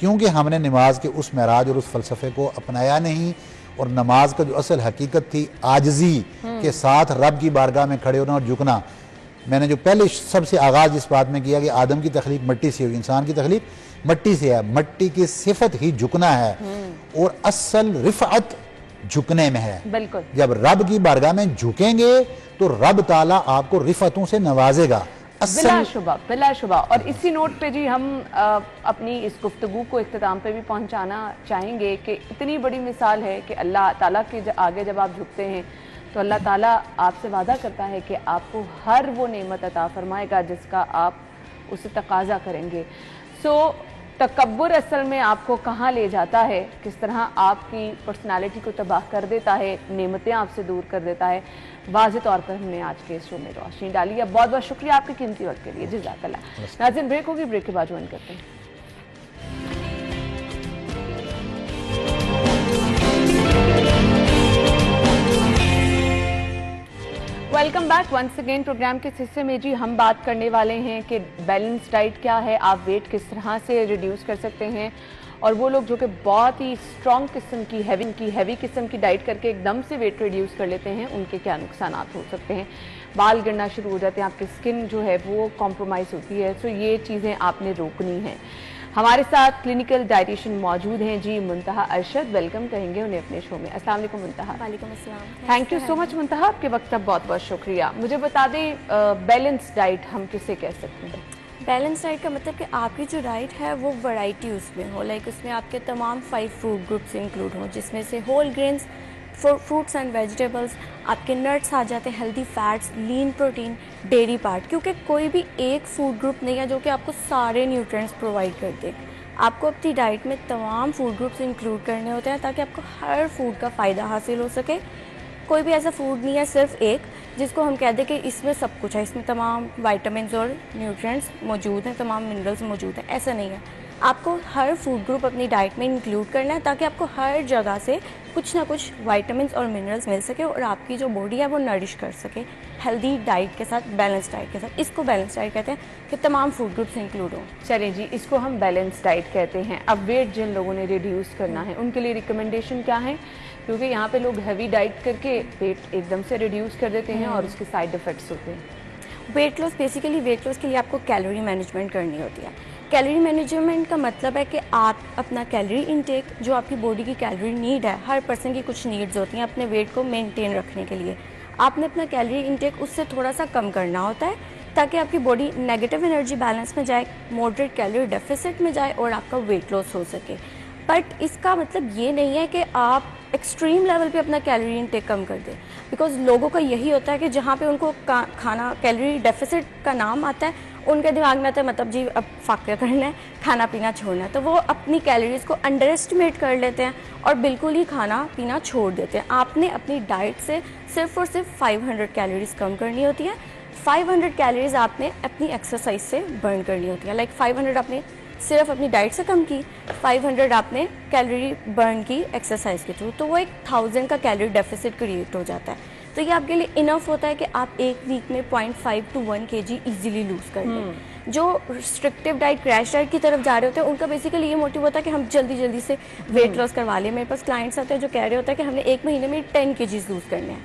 क्योंकि हमने नमाज के उस महराज और उस फ़लसफ़े को अपनाया नहीं। और नमाज का जो असल हकीकत थी, आजिज़ी के साथ रब की बारगाह में खड़े होना और झुकना। मैंने जो पहले सबसे आगाज़ इस बात में किया कि आदम की तख्लीक मिट्टी से हुई, इंसान की तख्लीक मिट्टी से है, मिट्टी की सिफत ही झुकना है, और असल रिफ़अत झुकने में है। बिल्कुल, जब रब की बारगाह में झुकेंगे तो रब ताला आपको रिफ़अतों से नवाजेगा, बिलाशुबा। और इसी नोट पे जी हम अपनी इस गुफ्तगू को इख्तिताम पे भी पहुंचाना चाहेंगे कि इतनी बड़ी मिसाल है कि अल्लाह ताला के आगे जब आप झुकते हैं तो अल्लाह ताला आपसे वादा करता है कि आपको हर वो नेमत अता फरमाएगा जिसका आप उसे तकाजा करेंगे। सो तकब्बुर असल में आपको कहाँ ले जाता है, किस तरह आपकी पर्सनालिटी को तबाह कर देता है, नेमतें आपसे दूर कर देता है, वाज़े तौर पर हमने आज के शो में रोशनी डाली है। बहुत बहुत शुक्रिया आपके कीमती वक्त के लिए, जज़ाकल्लाह। नाज़रीन, ब्रेक होगी, ब्रेक के बाद ज्वाइन करते हैं। Welcome back once again. Program के हिस्से में जी हम बात करने वाले हैं कि बैलेंस डाइट क्या है, आप वेट किस तरह से रिड्यूस कर सकते हैं, और वो लोग जो कि बहुत ही स्ट्रॉन्ग किस्म की हैवी किस्म की डाइट करके एकदम से वेट रिड्यूस कर लेते हैं, उनके क्या नुकसान हो सकते हैं। बाल गिरना शुरू हो जाते हैं, आपकी स्किन जो है वो कॉम्प्रोमाइज़ होती है। सो ये चीज़ें आपने रोकनी है। हमारे साथ क्लिनिकल डाइटिशियन मौजूद हैं जी मुंतहा अरशद, वेलकम कहेंगे उन्हें अपने शो में। अस्सलाम वालेकुम मुंतहा। वालेकुम अस्सलाम। थैंक यू सो मच मुंतहा, आपके वक्त का बहुत बहुत शुक्रिया। मुझे बता दें बैलेंस डाइट हम किसे कह सकते हैं? बैलेंस डाइट का मतलब कि आपकी जो डाइट है वो वैरायटी उसमें हो, लाइक उसमें आपके तमाम 5 फूड ग्रुप्स इंक्लूड हों, जिसमें से whole grains, fruits and vegetables, आपके नट्स आ जाते हैं, healthy fats, lean protein, dairy part. क्योंकि कोई भी एक फूड ग्रुप नहीं है जो कि आपको सारे न्यूट्रिएंट्स प्रोवाइड कर दे। आपको अपनी डाइट में तमाम फूड ग्रुप्स इंक्लूड करने होते हैं ताकि आपको हर फूड का फ़ायदा हासिल हो सके। कोई भी ऐसा फूड नहीं है सिर्फ एक जिसको हम कह दें कि इसमें सब कुछ है, इसमें तमाम विटामिन्स और न्यूट्रिएंट्स मौजूद हैं, तमाम मिनरल्स मौजूद हैं, ऐसा नहीं है। आपको हर फूड ग्रुप अपनी डाइट में इंक्लूड करना है ताकि आपको हर जगह से कुछ ना कुछ विटामिन्स और मिनरल्स मिल सके और आपकी जो बॉडी है वो नरिश कर सके हेल्दी डाइट के साथ, बैलेंस डाइट के साथ। इसको बैलेंस डाइट कहते हैं कि तमाम फूड ग्रुप्स इंक्लूड हों। चलें जी, इसको हम बैलेंस डाइट कहते हैं। अब वेट जिन लोगों ने रिड्यूस करना है उनके लिए रिकमेंडेशन क्या है? क्योंकि यहाँ पे लोग हैवी डाइट करके वेट एकदम से रिड्यूस कर देते हैं और उसके साइड इफ़ेक्ट्स होते हैं। Weight loss, basically weight loss के लिए आपको कैलोरी मैनेजमेंट करनी होती है। कैलोरी मैनेजमेंट का मतलब है कि आप अपना कैलोरी इनटेक, जो आपकी बॉडी की कैलोरी नीड है, हर पर्सन की कुछ नीड्स होती हैं अपने वेट को मेंटेन रखने के लिए, आपने अपना कैलोरी इनटेक उससे थोड़ा सा कम करना होता है ताकि आपकी बॉडी नेगेटिव एनर्जी बैलेंस में जाए, मॉडरेट कैलोरी डेफिसिट में जाए और आपका वेट लॉस हो सके। बट इसका मतलब ये नहीं है कि आप एक्सट्रीम लेवल पे अपना कैलोरी इनटेक कम कर दें, बिकॉज लोगों का यही होता है कि जहाँ पे उनको खाना कैलोरी डेफिसिट का नाम आता है उनके दिमाग में आता है मतलब जी अब फाका करना है, खाना पीना छोड़ना है, तो वो अपनी कैलोरीज को अंडर एस्टिमेट कर लेते हैं और बिल्कुल ही खाना पीना छोड़ देते हैं। आपने अपनी डाइट से सिर्फ और सिर्फ 500 कैलोरीज कम करनी होती है। 500 कैलोरीज आपने अपनी एक्सरसाइज से बर्न करनी होती है। लाइक 500 आपने सिर्फ अपनी डाइट से कम की, 500 आपने कैलोरी बर्न की एक्सरसाइज के थ्रू, तो वो एक 1000 का कैलोरी डेफिसिट क्रिएट हो जाता है। तो ये आपके लिए इनफ होता है कि आप एक वीक में 0.5 to 1 kg इजीली लूज़ कर लें। जो रिस्ट्रिक्टिव डाइट, क्रैश डाइट की तरफ जा रहे होते हैं उनका बेसिकली ये मोटिव होता है कि हम जल्दी जल्दी से वेट लॉस करवा लें। मेरे पास क्लाइंट्स आते हैं जो कह रहे होते हैं कि हमने एक महीने में 10 kg लूज़ करने हैं।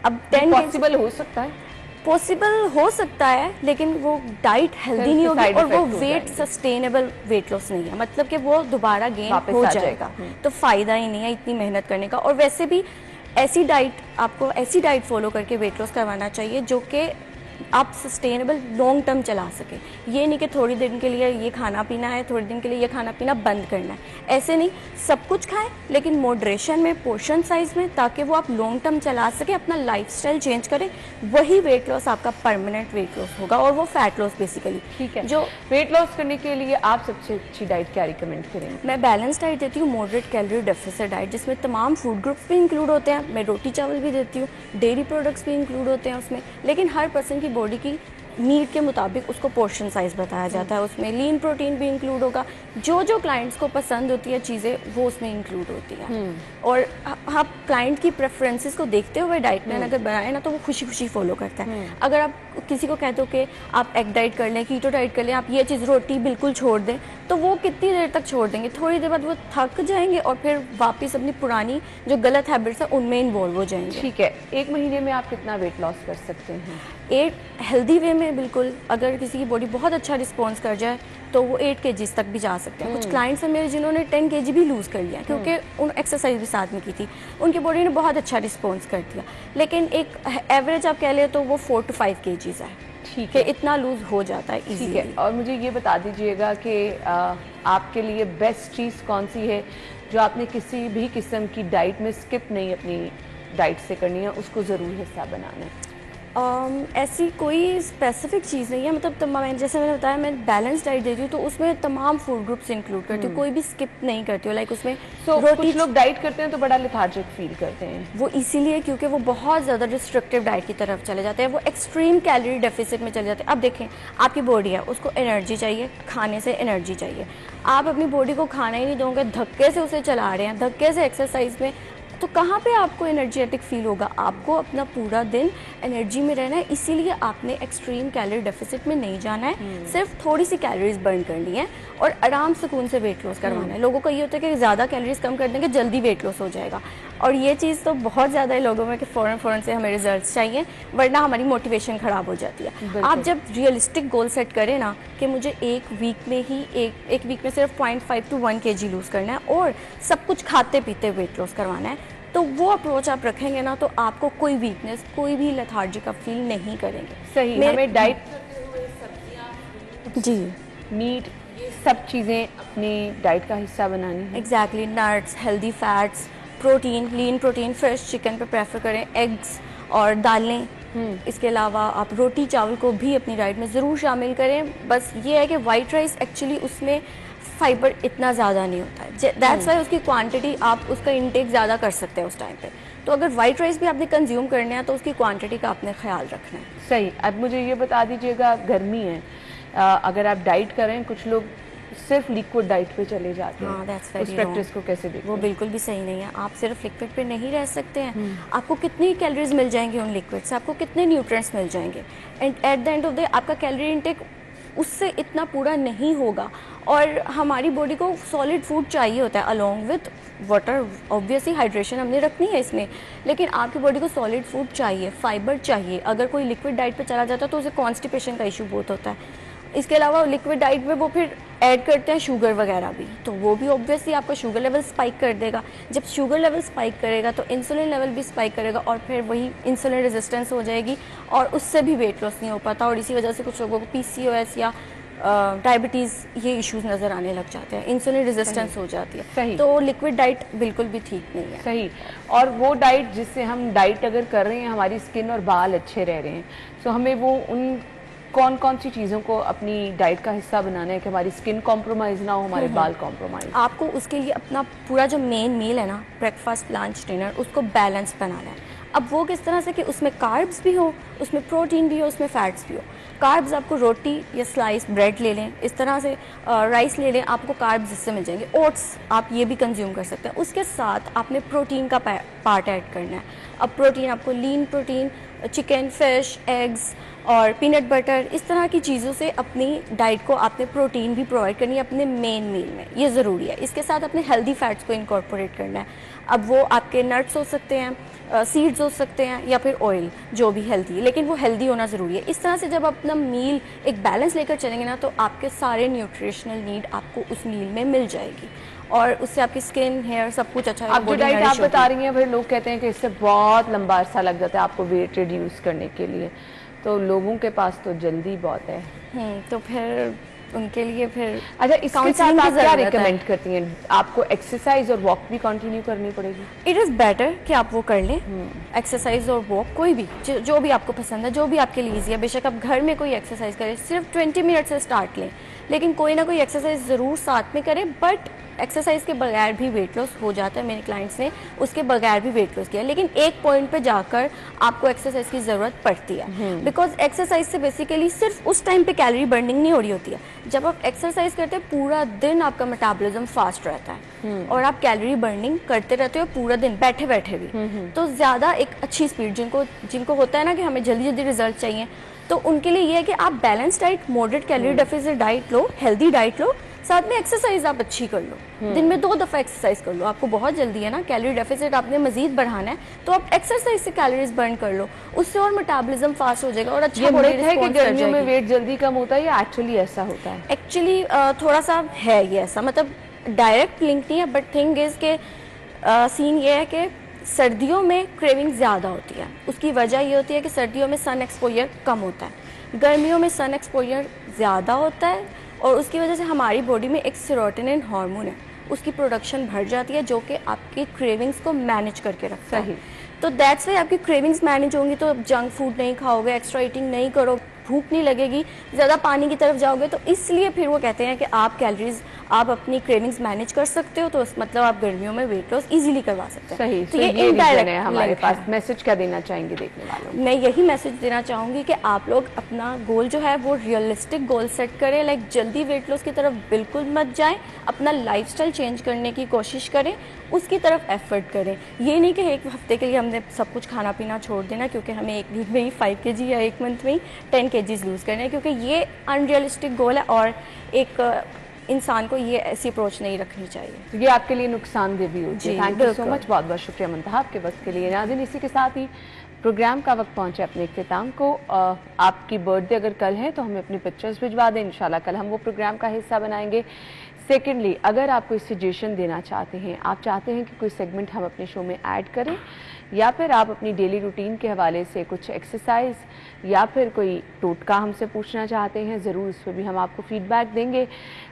अब 10 पॉसिबल हो सकता है? पॉसिबल हो सकता है, लेकिन वो डाइट हेल्दी नहीं होगी और वो वेट सस्टेनेबल वेट लॉस नहीं है, मतलब कि वो दोबारा गेन हो जाएगा, तो फ़ायदा ही नहीं है इतनी मेहनत करने का। और वैसे भी आपको ऐसी डाइट फॉलो करके वेट लॉस करवाना चाहिए जो कि आप सस्टेनेबल लॉन्ग टर्म चला सके। ये नहीं कि थोड़ी दिन के लिए ये खाना पीना है, थोड़ी दिन के लिए ये खाना पीना बंद करना है, ऐसे नहीं। सब कुछ खाएं लेकिन मॉडरेशन में, पोर्शन साइज में, ताकि वो आप लॉन्ग टर्म चला सके, अपना लाइफस्टाइल चेंज करें। वही वेट लॉस आपका परमानेंट वेट लॉस होगा और वो फैट लॉस बेसिकली। ठीक है, जो वेट लॉस करने के लिए आप सबसे अच्छी डाइट क्या रिकमेंड करेंगे? मैं बैलेंस डाइट देती हूँ, मॉडरेट कैलोरी डेफिसिट डाइट, जिसमें तमाम फूड ग्रुप्स भी इंक्लूड होते हैं। मैं रोटी चावल भी देती हूँ, डेयरी प्रोडक्ट्स भी इंक्लूड होते हैं उसमें, लेकिन हर पर्सन की बॉडी की नीड के मुताबिक उसको पोर्शन साइज बताया जाता है। उसमें लीन प्रोटीन भी इंक्लूड होगा, जो जो क्लाइंट्स को पसंद होती है चीज़ें वो उसमें इंक्लूड होती हैं। और आप क्लाइंट की प्रेफरेंसेस को देखते हुए डाइट प्लान अगर बनाए ना तो वो खुशी खुशी फॉलो करता है। अगर आप किसी को कहते हो कि आप एग डाइट कर लें, कीटो डाइट कर लें, आप ये चीज़ रोटी बिल्कुल छोड़ दें, तो वो कितनी देर तक छोड़ देंगे? थोड़ी देर बाद वो थक जाएंगे और फिर वापस अपनी पुरानी जो गलत हैबिट्स है उनमें इन्वॉल्व हो जाएंगे। ठीक है, एक महीने में आप कितना वेट लॉस कर सकते हैं? एक हेल्दी वे में बिल्कुल, अगर किसी की बॉडी बहुत अच्छा रिस्पॉन्स कर जाए तो वो 8 kg तक भी जा सकते हैं। कुछ क्लाइंट्स हैं मेरे जिन्होंने 10 kg भी लूज़ कर लिया क्योंकि उन एक्सरसाइज भी साथ में की थी, उनकी बॉडी ने बहुत अच्छा रिस्पॉन्स कर दिया। लेकिन एक एवरेज आप कह लें तो वो 4 to 5 kg है। ठीक है, इतना लूज हो जाता है इजीली। ठीक है, और मुझे ये बता दीजिएगा कि आपके लिए बेस्ट चीज़ कौन सी है जो आपने किसी भी किस्म की डाइट में स्किप नहीं अपनी डाइट से करनी है, उसको ज़रूर हिस्सा बनाना है? ऐसी कोई स्पेसिफिक चीज़ नहीं है, मतलब जैसे मैंने बताया मैं बैलेंस डाइट देती हूँ तो उसमें तमाम फूड ग्रुप्स इंक्लूड करती हूँ, कोई भी स्किप नहीं करती हूँ। लाइक उसमें कुछ लोग डाइट करते हैं तो बड़ा लेथार्जिक फील करते हैं, वो इसीलिए क्योंकि वो बहुत ज़्यादा रिस्ट्रिक्टिव डाइट की तरफ चले जाते हैं, वो एक्सट्रीम कैलोरी डेफिसिट में चले जाते हैं। अब देखें, आपकी बॉडी है, उसको एनर्जी चाहिए, खाने से एनर्जी चाहिए। आप अपनी बॉडी को खाना ही नहीं दोगे, धक्के से उसे चला रहे हैं, धक्के से एक्सरसाइज में, तो कहाँ पे आपको एनर्जेटिक फील होगा? आपको अपना पूरा दिन एनर्जी में रहना है, इसीलिए आपने एक्सट्रीम कैलोरी डेफिसिट में नहीं जाना है, सिर्फ थोड़ी सी कैलोरीज बर्न करनी है और आराम सुकून से वेट लॉस करवाना है। लोगों को ये होता है कि ज़्यादा कैलोरीज कम कर देंगे जल्दी वेट लॉस हो जाएगा, और ये चीज़ तो बहुत ज़्यादा है लोगों में कि फ़ौरन से हमें रिजल्ट्स चाहिए, वरना हमारी मोटिवेशन ख़राब हो जाती है। आप जब रियलिस्टिक गोल सेट करें ना कि मुझे एक वीक में ही एक वीक में सिर्फ 0.5 to 1 kg लूज़ करना है और सब कुछ खाते पीते वेट लॉस करवाना है, तो वो अप्रोच आप रखेंगे ना तो आपको कोई वीकनेस, कोई भी लेथार्जिक आप फील नहीं करेंगे। सही, हमें डाइट जी, मीट, सब चीज़ें अपनी डाइट का हिस्सा बनानी है। Exactly, nuts, healthy fats, protein, lean protein, fish, chicken पे प्रेफर करें, एग्स और दालें। इसके अलावा आप रोटी चावल को भी अपनी डाइट में ज़रूर शामिल करें। बस ये है कि वाइट राइस एक्चुअली उसमें फाइबर इतना ज़्यादा नहीं होता है, दैट्स वाई उसकी क्वांटिटी आप उसका इंटेक ज़्यादा कर सकते हैं उस टाइम पे। तो अगर वाइट राइस भी आपने कंज्यूम करने हैं तो उसकी क्वांटिटी का आपने ख्याल रखना है। सही। अब मुझे ये बता दीजिएगा, गर्मी है, अगर आप डाइट करें, कुछ लोग सिर्फ लिक्विड डाइट पे चले जाते हैं, दैट्स उस प्रैक्टिस को कैसे देखते हैं? वो बिल्कुल भी सही नहीं है। आप सिर्फ लिक्विड पे नहीं रह सकते हैं। आपको कितनी कैलोरीज मिल जाएंगी उन लिक्विड से, आपको कितने न्यूट्रिएंट्स मिल जाएंगे, and at the end of the day आपका कैलोरी इंटेक उससे इतना पूरा नहीं होगा। और हमारी बॉडी को सॉलिड फूड चाहिए होता है along with water, obviously hydration हमने रखनी है इसमें, लेकिन आपकी बॉडी को सॉलिड फूड चाहिए, फाइबर चाहिए। अगर कोई लिक्विड डाइट पे चला जाता है तो उसे कॉन्स्टिपेशन का इशू बहुत होता है। इसके अलावा लिक्विड डाइट में वो फिर ऐड करते हैं शुगर वगैरह भी, तो वो भी ऑब्वियसली आपका शुगर लेवल स्पाइक कर देगा। जब शुगर लेवल स्पाइक करेगा तो इंसुलिन लेवल भी स्पाइक करेगा और फिर वही इंसुलिन रेजिस्टेंस हो जाएगी और उससे भी वेट लॉस नहीं हो पाता। और इसी वजह से कुछ लोगों को PCOS या डायबिटीज़ ये इश्यूज नज़र आने लग जाते हैं, इंसुलिन रेजिस्टेंस हो जाती है। सही। तो लिक्विड डाइट बिल्कुल भी ठीक नहीं है। सही। और वो डाइट जिससे हम डाइट अगर कर रहे हैं, हमारी स्किन और बाल अच्छे रह रहे हैं, तो हमें वो उन कौन कौन सी चीज़ों को अपनी डाइट का हिस्सा बनाना है कि हमारी स्किन कॉम्प्रोमाइज़ ना हो, हमारे बाल कॉम्प्रोमाइज़। आपको उसके लिए अपना पूरा जो मेन मील है ना, ब्रेकफास्ट लंच डिनर, उसको बैलेंस बनाना है। अब वो किस तरह से कि उसमें कार्ब्स भी हो, उसमें प्रोटीन भी हो, उसमें फैट्स भी हो। कार्ब्स आपको रोटी या स्लाइस ब्रेड ले लें, इस तरह से राइस ले लें, आपको कार्ब्स इससे मिल जाएंगे। ओट्स आप ये भी कंज्यूम कर सकते हैं। उसके साथ आपने प्रोटीन का पार्ट ऐड करना है। अब प्रोटीन आपको lean protein, chicken, fish, eggs और पीनट बटर, इस तरह की चीज़ों से अपनी डाइट को आपने प्रोटीन भी प्रोवाइड करनी है अपने मेन मील में, ये ज़रूरी है। इसके साथ अपने हेल्दी फैट्स को इनकॉर्पोरेट करना है। अब वो आपके नट्स हो सकते हैं, सीड्स हो सकते हैं या फिर ऑयल, जो भी हेल्दी है, लेकिन वो हेल्दी होना ज़रूरी है। इस तरह से जब अपना मील एक बैलेंस लेकर चलेंगे ना तो आपके सारे न्यूट्रिशनल नीड आपको उस मील में मिल जाएगी और उससे आपकी स्किन, हेयर, सब कुछ अच्छा है। आप जो डाइट आप बता रही हैं, फिर लोग कहते हैं कि इससे बहुत लंबा अरसा लग जाता है आपको वेट रिड्यूस करने के लिए, तो लोगों के पास तो जल्दी बहुत है। तो फिर उनके लिए फिर अच्छा, इसके साथ आप क्या रिकमेंड करती हैं? आपको एक्सरसाइज और वॉक भी कंटिन्यू करनी पड़ेगी? इट इज़ बेटर कि आप वो कर लें, एक्सरसाइज और वॉक, कोई भी जो भी आपको पसंद है, जो भी आपके लिए ईजी है। बेशक आप घर में कोई एक्सरसाइज करें, सिर्फ 20 मिनट से स्टार्ट लें, लेकिन कोई ना कोई एक्सरसाइज ज़रूर साथ में करें। बट एक्सरसाइज के बगैर भी वेट लॉस हो जाता है, मेरे क्लाइंट्स ने उसके बगैर भी वेट लॉस किया, लेकिन एक पॉइंट पे जाकर आपको एक्सरसाइज की ज़रूरत पड़ती है। बिकॉज एक्सरसाइज से बेसिकली सिर्फ उस टाइम पे कैलोरी बर्निंग नहीं हो रही होती है। जब आप एक्सरसाइज करते हैं पूरा दिन आपका मेटाबॉलिज्म फास्ट रहता है और आप कैलोरी बर्निंग करते रहते हो पूरा दिन बैठे बैठे भी। तो ज़्यादा एक अच्छी स्पीड, जिनको होता है ना कि हमें जल्दी जल्दी रिजल्ट चाहिए, तो उनके लिए ये है कि आप balance diet, moderate calorie deficit diet लो, हेल्दी डाइट लो, साथ में एक्सरसाइज आप अच्छी कर लो। दिन में 2 दफ़ा एक्सरसाइज कर लो। आपको बहुत जल्दी है ना, कैलोरी डेफिसिट आपने मजीद बढ़ाना है, तो आप एक्सरसाइज से कैलोरीज बर्न कर लो, उससे और मेटाबॉलिज्म फास्ट हो जाएगा और अच्छा बॉडी रिस्पॉन्स है कि गर्मियों में वेट जल्दी कम होता है या एक्चुअली ऐसा होता है? एक्चुअली थोड़ा सा है ये ऐसा, मतलब डायरेक्ट लिंक नहीं है, बट थिंग इज़ के सीन ये है कि सर्दियों में क्रेविंग ज़्यादा होती है। उसकी वजह ये होती है कि सर्दियों में सन एक्सपोजर कम होता है, गर्मियों में सन एक्सपोजर ज़्यादा होता है और उसकी वजह से हमारी बॉडी में एक सेरोटोनिन हार्मोन है, उसकी प्रोडक्शन बढ़ जाती है, जो कि आपकी क्रेविंग्स को मैनेज करके रखता है। सही। तो दैट्स वाई आपकी क्रेविंग्स मैनेज होंगी तो जंक फूड नहीं खाओगे, एक्स्ट्रा ईटिंग नहीं करो, भूख नहीं लगेगी, ज़्यादा पानी की तरफ जाओगे। तो इसलिए फिर वो कहते हैं कि आप कैलोरीज, आप अपनी क्रेविंग्स मैनेज कर सकते हो, तो मतलब आप गर्मियों में वेट लॉस इजीली करवा सकते हैं। सही। तो ये रीजन इनडायरेक्ट है हमारे पास। मैसेज क्या देना चाहेंगे देखने वालों को? मैं यही मैसेज देना चाहूँगी कि आप लोग अपना गोल जो है वो रियलिस्टिक गोल सेट करें। लाइक जल्दी वेट लॉस की तरफ बिल्कुल मत जाएं, अपना लाइफस्टाइल चेंज करने की कोशिश करें, उसकी तरफ एफर्ट करें। ये नहीं कि एक हफ्ते के लिए हमने सब कुछ खाना पीना छोड़ देना क्योंकि हमें एक वीक में ही 5 kg या एक मंथ में ही 10 kg लूज़ करना है, क्योंकि ये अनरियलिस्टिक गोल है और एक इंसान को ये ऐसी अप्रोच नहीं रखनी चाहिए। तो ये आपके लिए नुकसानदेह भी होती है। थैंक यू सो मच, बहुत बहुत शुक्रिया मुंतहा आपके वक्त के लिए। नाज़रीन, इसी के साथ ही प्रोग्राम का वक्त पहुंचे अपने इख्तिताम को। आपकी बर्थडे अगर कल है तो हमें अपनी पिक्चर्स भिजवा दें, इंशाल्लाह कल हम वो प्रोग्राम का हिस्सा बनाएंगे। सेकेंडली, अगर आप कोई सजेशन देना चाहते हैं, आप चाहते हैं कि कोई सेगमेंट हम अपने शो में ऐड करें, या फिर आप अपनी डेली रूटीन के हवाले से कुछ एक्सरसाइज या फिर कोई टोटका हमसे पूछना चाहते हैं, ज़रूर उस पर भी हम आपको फीडबैक देंगे।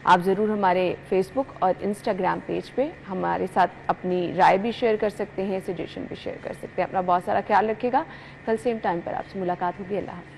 आप ज़रूर हमारे फेसबुक और इंस्टाग्राम पेज पे हमारे साथ अपनी राय भी शेयर कर सकते हैं, सजेशन भी शेयर कर सकते हैं। अपना बहुत सारा ख्याल रखिएगा। कल सेम टाइम पर आपसे मुलाकात होगी। अल्लाह हाफ़िज़।